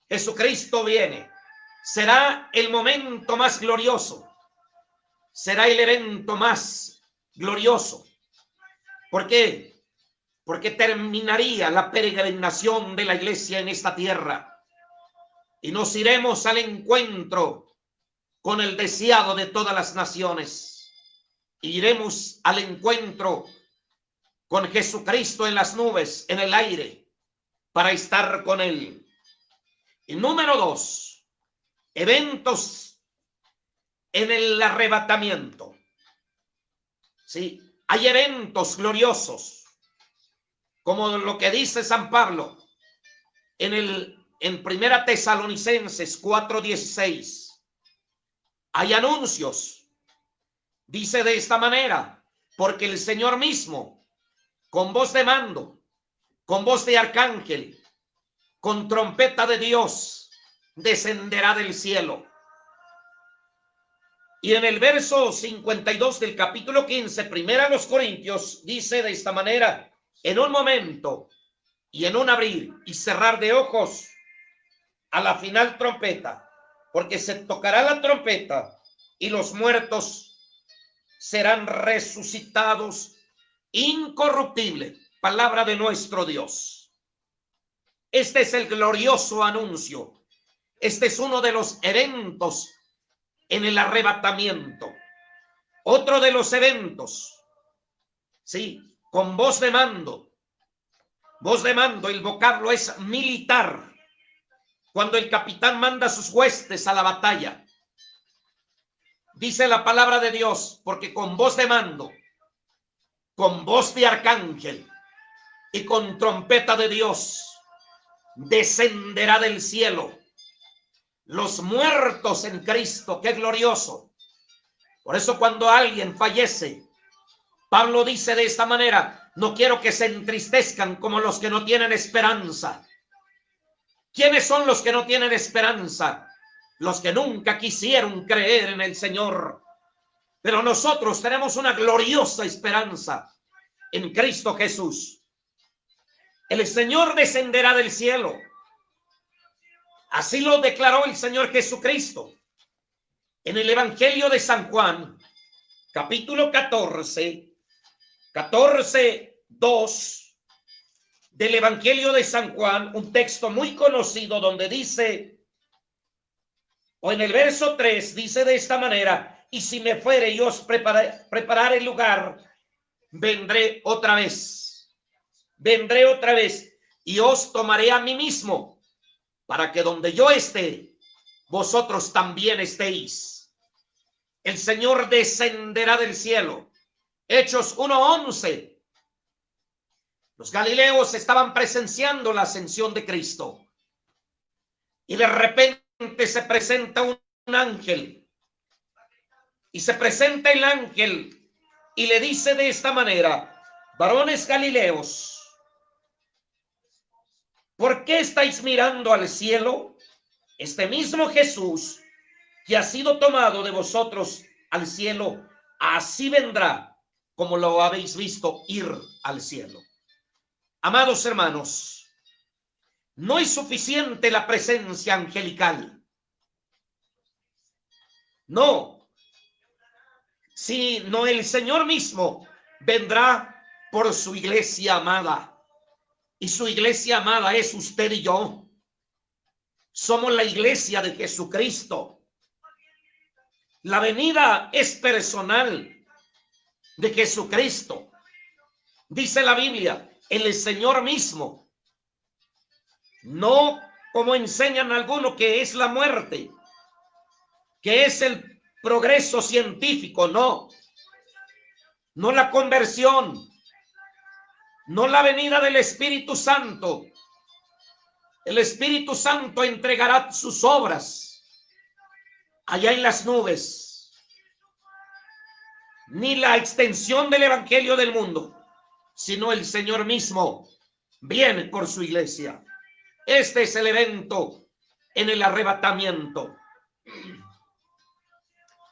Jesucristo viene. Será el momento más glorioso. Será el evento más glorioso. ¿Por qué? Porque terminaría la peregrinación de la iglesia en esta tierra y nos iremos al encuentro con el deseado de todas las naciones. Iremos al encuentro con Jesucristo en las nubes, en el aire, para estar con él. Y número 2, eventos en el arrebatamiento. Sí, hay eventos gloriosos, como lo que dice San Pablo en 1 Tesalonicenses 4:16. Hay anuncios. Dice de esta manera: porque el Señor mismo, con voz de mando, con voz de arcángel, con trompeta de Dios, descenderá del cielo. Y en el verso 52 del capítulo 15, primera a los Corintios, dice de esta manera: en un momento y en un abrir y cerrar de ojos, a la final trompeta, porque se tocará la trompeta y los muertos serán resucitados incorruptible. Palabra de nuestro Dios. Este es el glorioso anuncio. Este es uno de los eventos en el arrebatamiento. Otro de los eventos, sí, con voz de mando. Voz de mando, el vocablo es militar. Cuando el capitán manda a sus huestes a la batalla, dice la palabra de Dios: porque con voz de mando, con voz de arcángel y con trompeta de Dios, descenderá del cielo los muertos en Cristo. ¡Qué glorioso! Por eso cuando alguien fallece, Pablo dice de esta manera: no quiero que se entristezcan como los que no tienen esperanza. ¿Quiénes son los que no tienen esperanza? Los que nunca quisieron creer en el Señor. Pero nosotros tenemos una gloriosa esperanza en Cristo Jesús. El Señor descenderá del cielo. Así lo declaró el Señor Jesucristo en el Evangelio de San Juan, capítulo 2 del Evangelio de San Juan, un texto muy conocido donde dice, o en el verso 3, dice de esta manera: y si me fuere y os prepararé el lugar, vendré otra vez y os tomaré a mí mismo, para que donde yo esté, vosotros también estéis. El Señor descenderá del cielo. Hechos 1:11. Los galileos estaban presenciando la ascensión de Cristo. Y de repente se presenta un ángel. Y se presenta el ángel y le dice de esta manera: varones galileos, ¿por qué estáis mirando al cielo? Este mismo Jesús que ha sido tomado de vosotros al cielo, así vendrá como lo habéis visto ir al cielo. Amados hermanos, no es suficiente la presencia angelical. No, sino el Señor mismo vendrá por su iglesia amada. Y su iglesia amada es usted y yo. Somos la iglesia de Jesucristo. La venida es personal de Jesucristo. Dice la Biblia, el Señor mismo. No como enseñan algunos que es la muerte, que es el progreso científico, no. No la conversión, no la venida del Espíritu Santo. El Espíritu Santo entregará sus obras allá en las nubes. Ni la extensión del evangelio del mundo, sino el Señor mismo viene por su iglesia. Este es el evento en el arrebatamiento.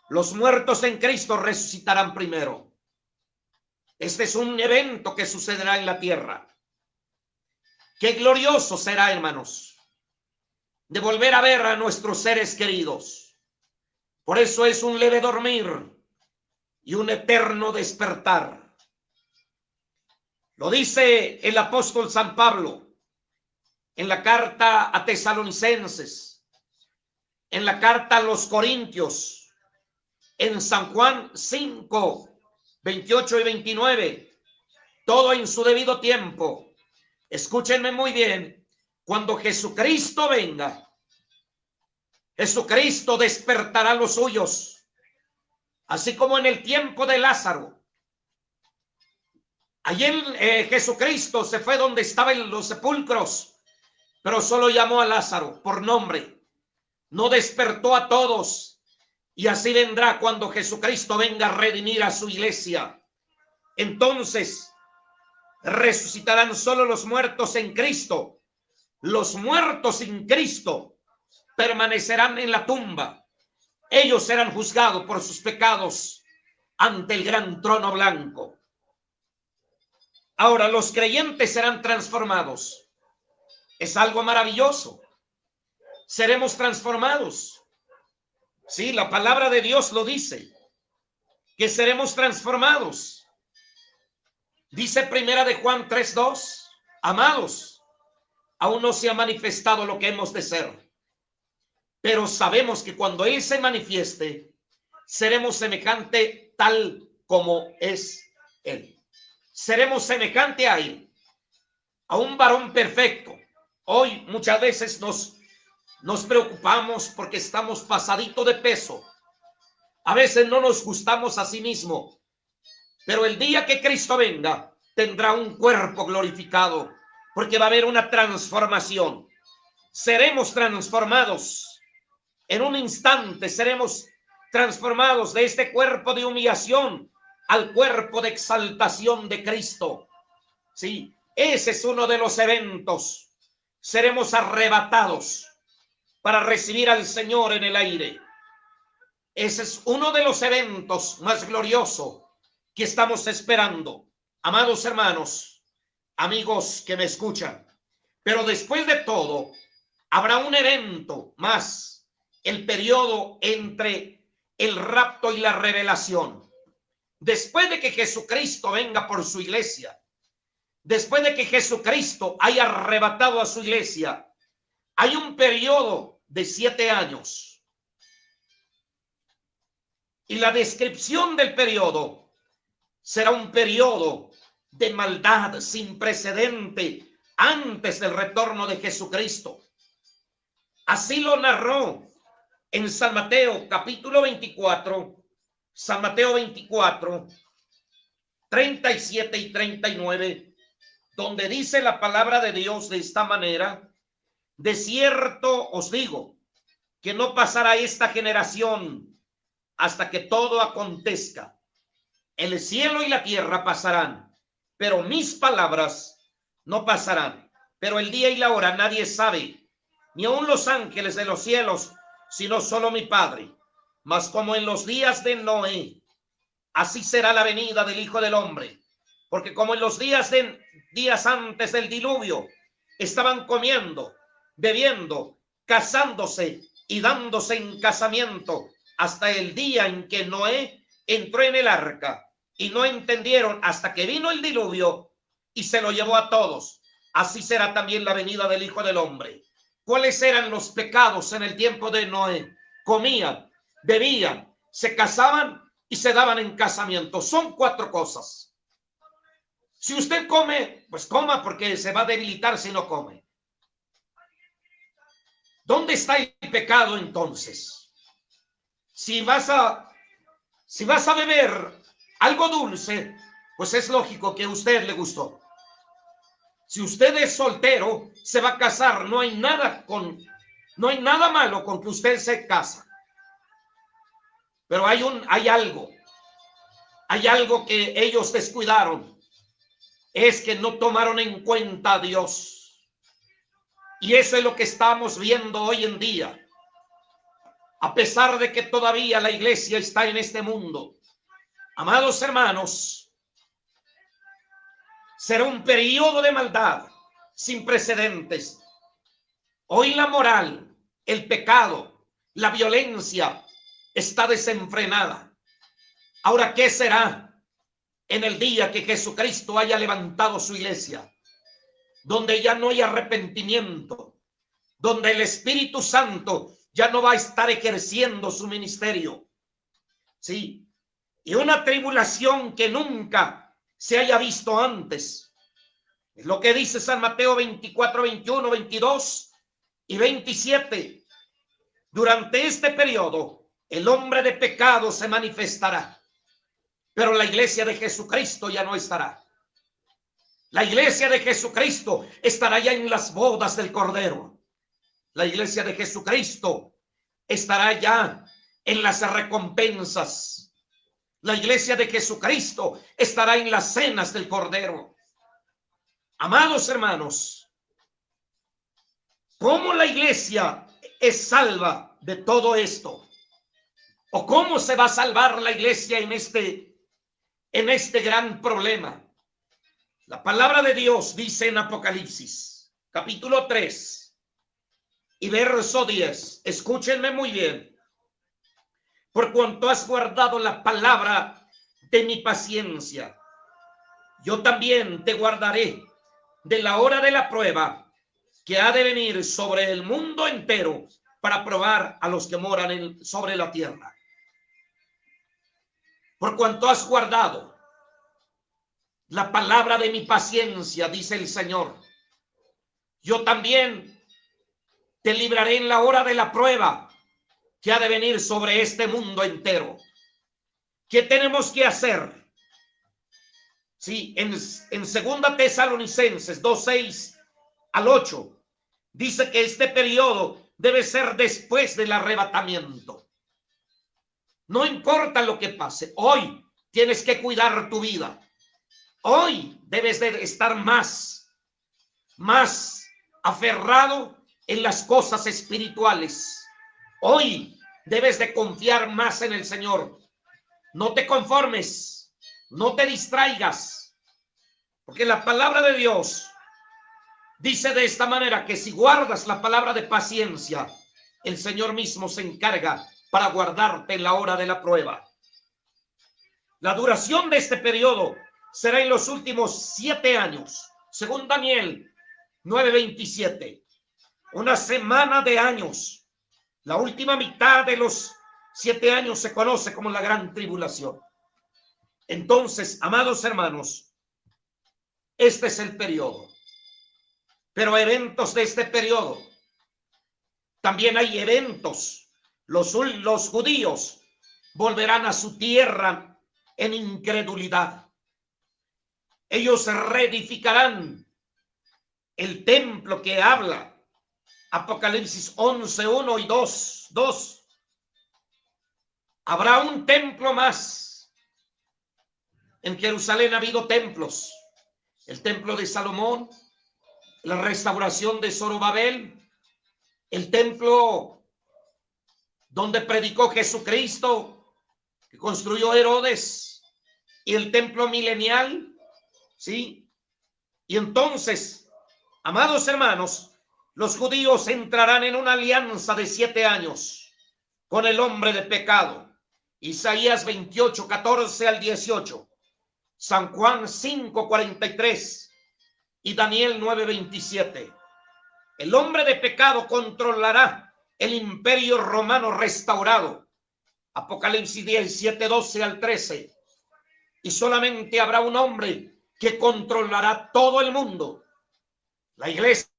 Los muertos en Cristo resucitarán primero. Este es un evento que sucederá en la tierra. Qué glorioso será, hermanos, de volver a ver a nuestros seres queridos. Por eso es un leve dormir y un eterno despertar. Lo dice el apóstol San Pablo en la carta a Tesalonicenses, en la carta a los Corintios, en San Juan 5, 28 y 29, todo en su debido tiempo. Escúchenme muy bien, cuando Jesucristo venga, Jesucristo despertará a los suyos, así como en el tiempo de Lázaro. Allí Jesucristo se fue donde estaban los sepulcros, pero solo llamó a Lázaro por nombre, no despertó a todos. Y así vendrá cuando Jesucristo venga a redimir a su iglesia. Entonces resucitarán solo los muertos en Cristo. Los muertos sin Cristo permanecerán en la tumba. Ellos serán juzgados por sus pecados ante el gran trono blanco. Ahora los creyentes serán transformados. Es algo maravilloso. Seremos transformados. Sí, la palabra de Dios lo dice, que seremos transformados. Dice primera de Juan 3:2, amados, aún no se ha manifestado lo que hemos de ser, pero sabemos que cuando Él se manifieste, seremos semejante tal como es Él. Seremos semejante a Él, a un varón perfecto. Hoy muchas veces nos preocupamos porque estamos pasadito de peso. A veces no nos gustamos a sí mismo, pero el día que Cristo venga tendrá un cuerpo glorificado, porque va a haber una transformación. Seremos transformados en un instante. Seremos transformados de este cuerpo de humillación al cuerpo de exaltación de Cristo. Sí, ese es uno de los eventos. Seremos arrebatados para recibir al Señor en el aire. Ese es uno de los eventos más gloriosos que estamos esperando. Amados hermanos, amigos que me escuchan. Pero después de todo, habrá un evento más, el periodo entre el rapto y la revelación. Después de que Jesucristo venga por su iglesia, después de que Jesucristo haya arrebatado a su iglesia, hay un periodo de 7 años. Y la descripción del periodo será un periodo de maldad sin precedente antes del retorno de Jesucristo. Así lo narró en San Mateo capítulo 24, San Mateo 24, 37 y 39, donde dice la palabra de Dios de esta manera: de cierto os digo que no pasará esta generación hasta que todo acontezca. El cielo y la tierra pasarán, pero mis palabras no pasarán. Pero el día y la hora nadie sabe, ni aun los ángeles de los cielos, sino solo mi Padre. Mas como en los días de Noé, así será la venida del Hijo del Hombre. Porque como en los días antes del diluvio, estaban comiendo, bebiendo, casándose y dándose en casamiento, hasta el día en que Noé entró en el arca, y no entendieron hasta que vino el diluvio y se lo llevó a todos. Así será también la venida del Hijo del Hombre. ¿Cuáles eran los pecados en el tiempo de Noé? Comían, bebían, se casaban y se daban en casamiento. Son 4 cosas. Si usted come, pues coma, porque se va a debilitar si no come. ¿Dónde está el pecado entonces? Si vas a beber algo dulce, pues es lógico que a usted le gustó. Si usted es soltero, se va a casar. No hay nada malo con que usted se casa. Pero hay algo que ellos descuidaron. Es que no tomaron en cuenta a Dios. Y eso es lo que estamos viendo hoy en día. A pesar de que todavía la iglesia está en este mundo, amados hermanos, será un periodo de maldad sin precedentes. Hoy la moral, el pecado, la violencia está desenfrenada. Ahora, ¿qué será en el día que Jesucristo haya levantado su iglesia? Donde ya no hay arrepentimiento, donde el Espíritu Santo ya no va a estar ejerciendo su ministerio. Sí, y una tribulación que nunca se haya visto antes. Es lo que dice San Mateo 24, 21, 22 y 27. Durante este periodo, el hombre de pecado se manifestará, pero la iglesia de Jesucristo ya no estará. La iglesia de Jesucristo estará ya en las bodas del Cordero. La iglesia de Jesucristo estará ya en las recompensas. La iglesia de Jesucristo estará en las cenas del Cordero. Amados hermanos, ¿cómo la iglesia es salva de todo esto? ¿O cómo se va a salvar la iglesia en este gran problema? La palabra de Dios dice en Apocalipsis, capítulo 3 y verso 10. Escúchenme muy bien. Por cuanto has guardado la palabra de mi paciencia, yo también te guardaré de la hora de la prueba que ha de venir sobre el mundo entero para probar a los que moran sobre la tierra. Por cuanto has guardado la palabra de mi paciencia, dice el Señor, yo también te libraré en la hora de la prueba que ha de venir sobre este mundo entero. ¿Qué tenemos que hacer? Sí, en 2 Tesalonicenses 2:6 al 8 dice que este periodo debe ser después del arrebatamiento. No importa lo que pase, hoy tienes que cuidar tu vida. Hoy debes de estar más aferrado en las cosas espirituales. Hoy debes de confiar más en el Señor. No te conformes, no te distraigas, Porque la palabra de Dios dice de esta manera que si guardas la palabra de paciencia, el Señor mismo se encarga para guardarte en la hora de la prueba. La duración de este periodo será en los últimos 7 años, según Daniel 9:27. Una semana de años. La última mitad de los 7 años se conoce como la gran tribulación. Entonces, amados hermanos, este es el periodo. Pero eventos de este periodo, también hay eventos. Los judíos volverán a su tierra en incredulidad. Ellos reedificarán el templo que habla Apocalipsis 11:1 y 2:2. Habrá un templo más. En Jerusalén ha habido templos. El templo de Salomón, la restauración de Zorobabel, el templo donde predicó Jesucristo, que construyó Herodes, y el templo milenial, ¿sí? Y entonces, amados hermanos, los judíos entrarán en una alianza de 7 años con el hombre de pecado. Isaías 28:14 al 18, San Juan 5:43 y Daniel 9:27. El hombre de pecado controlará el imperio romano restaurado. Apocalipsis 17:12 al 13. Y solamente habrá un hombre que controlará todo el mundo. La iglesia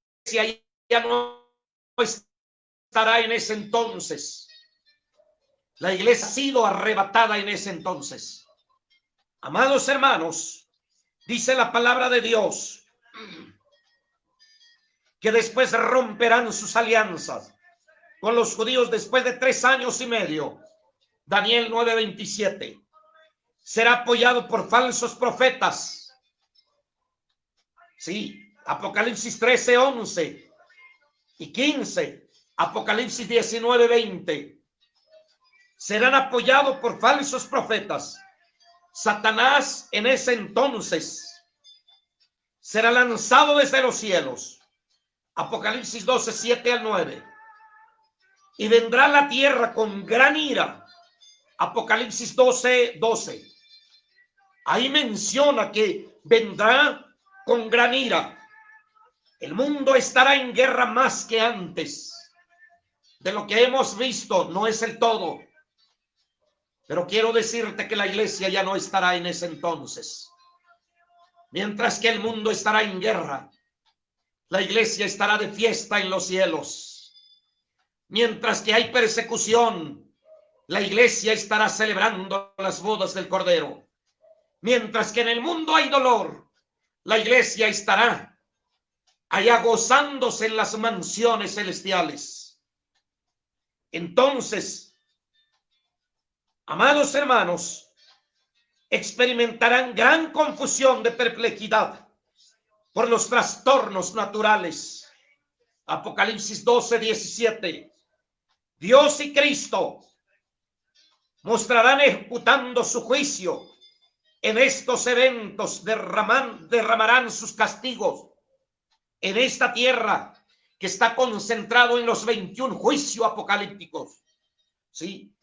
ya no estará en ese entonces. La iglesia ha sido arrebatada en ese entonces. Amados hermanos, dice la palabra de Dios que después romperán sus alianzas con los judíos después de 3 años y medio. Daniel 9:27. Será apoyado por falsos profetas. Sí, Apocalipsis 13:11 y 15. Apocalipsis 19:20. Serán apoyados por falsos profetas. Satanás en ese entonces será lanzado desde los cielos. Apocalipsis 12:7 al 9. Y vendrá la tierra con gran ira. Apocalipsis 12:12. Ahí menciona que vendrá con gran ira. El mundo estará en guerra más que antes. De lo que hemos visto, no es el todo. Pero quiero decirte que la iglesia ya no estará en ese entonces. Mientras que el mundo estará en guerra, la iglesia estará de fiesta en los cielos. Mientras que hay persecución, la iglesia estará celebrando las bodas del Cordero. Mientras que en el mundo hay dolor, la iglesia estará allá gozándose en las mansiones celestiales. Entonces, amados hermanos, experimentarán gran confusión de perplejidad por los trastornos naturales. Apocalipsis 12:17. Dios y Cristo mostrarán ejecutando su juicio. En estos eventos derramarán sus castigos en esta tierra que está concentrado en los 21 juicios apocalípticos. ¿Sí?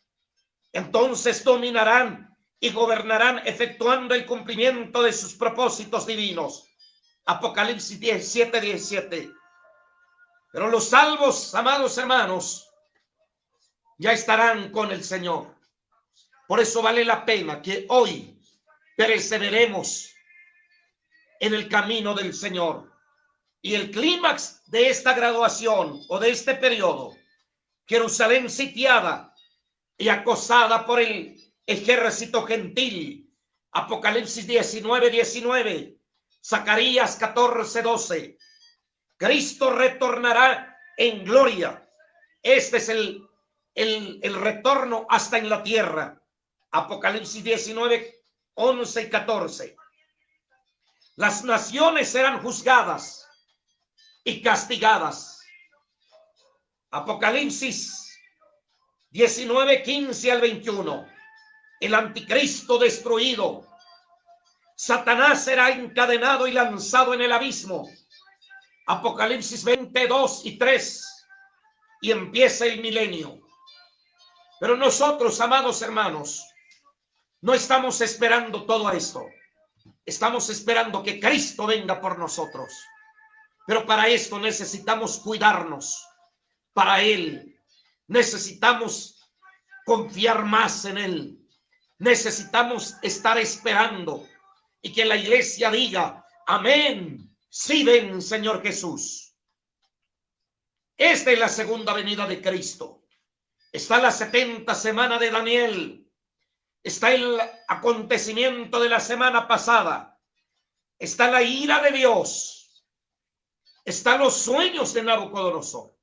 Entonces dominarán y gobernarán efectuando el cumplimiento de sus propósitos divinos. Apocalipsis 17:17. Pero los salvos, amados hermanos, ya estarán con el Señor. Por eso vale la pena que hoy perseveremos en el camino del Señor. Y el clímax de esta graduación o de este periodo, Jerusalén sitiada y acosada por el ejército gentil. Apocalipsis 19:19. Zacarías 14:12. Cristo retornará en gloria. Este es el retorno hasta en la tierra. Apocalipsis 19:11 y 14. Las naciones serán juzgadas y castigadas. Apocalipsis 19:15 al 21. El anticristo destruido Satanás será encadenado y lanzado en el abismo. Apocalipsis 22 y 3. Y empieza el milenio. Pero nosotros, amados hermanos, no estamos esperando todo esto. Estamos esperando que Cristo venga por nosotros. Pero para esto necesitamos cuidarnos. Para Él necesitamos confiar más en Él. Necesitamos estar esperando y que la iglesia diga: amén, sí ven, Señor Jesús. Esta es la segunda venida de Cristo. Está la 70 semana de Daniel. Está el acontecimiento de la semana pasada. Está la ira de Dios. Están los sueños de Nabucodonosor.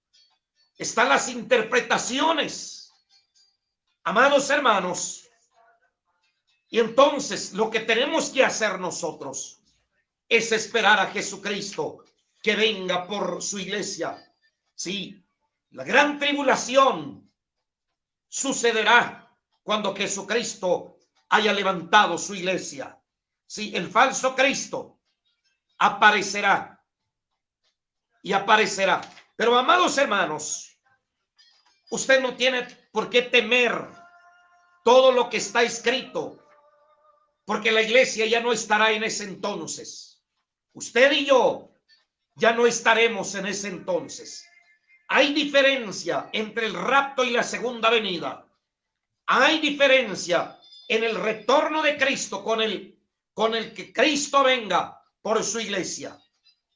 Están las interpretaciones. Amados hermanos, y entonces lo que tenemos que hacer nosotros es esperar a Jesucristo que venga por su iglesia. Sí, la gran tribulación sucederá cuando Jesucristo haya levantado su iglesia. Sí, el falso Cristo aparecerá y aparecerá. Pero, amados hermanos, usted no tiene por qué temer todo lo que está escrito, porque la iglesia ya no estará en ese entonces. Usted y yo ya no estaremos en ese entonces. Hay diferencia entre el rapto y la segunda venida. Hay diferencia en el retorno de Cristo con el que Cristo venga por su iglesia.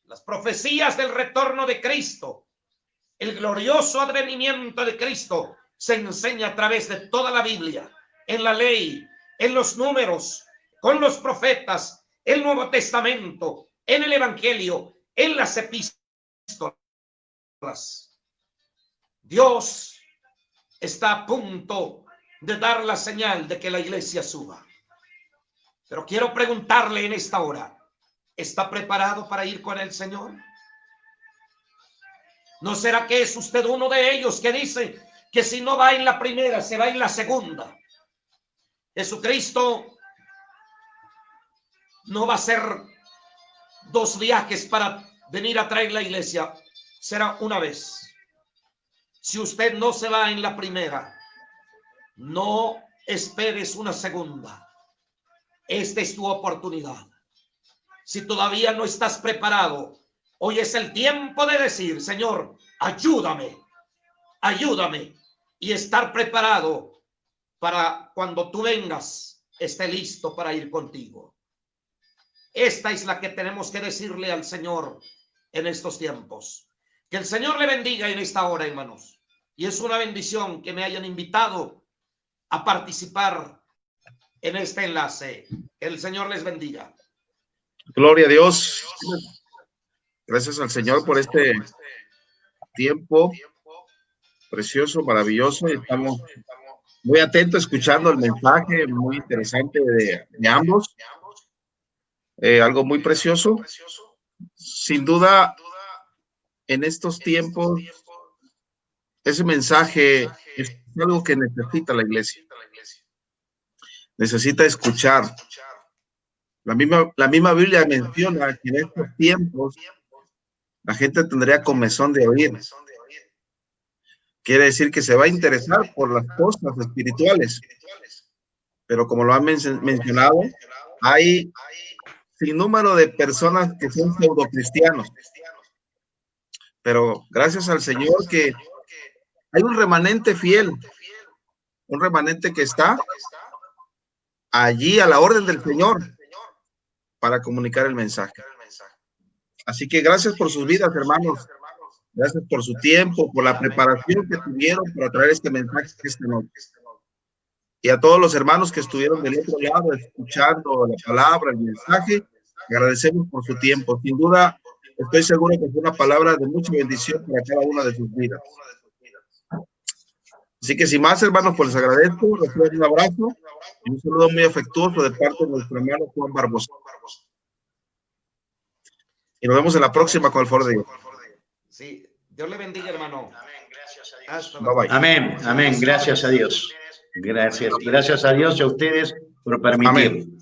Las profecías del retorno de Cristo, el glorioso advenimiento de Cristo, se enseña a través de toda la Biblia, en la ley, en los números, con los profetas, el Nuevo Testamento, en el Evangelio, en las epístolas. Dios está a punto de dar la señal de que la iglesia suba. Pero quiero preguntarle en esta hora, ¿está preparado para ir con el Señor? ¿No será que es usted uno de ellos que dice que si no va en la primera, se va en la segunda? Jesucristo no va a hacer 2 viajes para venir a traer la iglesia. Será una vez. Si usted no se va en la primera, no esperes una segunda. Esta es tu oportunidad. Si todavía no estás preparado, hoy es el tiempo de decir: Señor, ayúdame, ayúdame, y estar preparado para cuando tú vengas, esté listo para ir contigo. Esta es la que tenemos que decirle al Señor en estos tiempos. Que el Señor le bendiga en esta hora, hermanos. Y es una bendición que me hayan invitado a participar en este enlace. Que el Señor les bendiga. Gloria a Dios. Gracias al Señor por este tiempo precioso, maravilloso. Estamos muy atentos escuchando el mensaje muy interesante de ambos. Algo muy precioso. Sin duda, en estos tiempos, ese mensaje es algo que necesita la iglesia. Necesita escuchar. La misma Biblia menciona que en estos tiempos la gente tendría comezón de oír. Quiere decir que se va a interesar por las cosas espirituales. Pero como lo han mencionado, hay sin número de personas que son pseudocristianos. Pero gracias al Señor que hay un remanente fiel, un remanente que está allí a la orden del Señor para comunicar el mensaje. Así que gracias por sus vidas, hermanos. Gracias por su tiempo, por la preparación que tuvieron para traer este mensaje esta noche. Y a todos los hermanos que estuvieron del otro lado escuchando la palabra, el mensaje, agradecemos por su tiempo. Sin duda, estoy seguro que fue una palabra de mucha bendición para cada una de sus vidas. Así que sin más, hermanos, pues les agradezco, reciban un abrazo y un saludo muy afectuoso de parte de nuestro hermano Juan Barbosa. Y nos vemos en la próxima con el favor de Dios. Sí, Dios le bendiga, hermano. Amén, gracias a Dios. Bye, bye. Amén, amén, gracias a Dios. Gracias a Dios y a ustedes por permitir. Amén.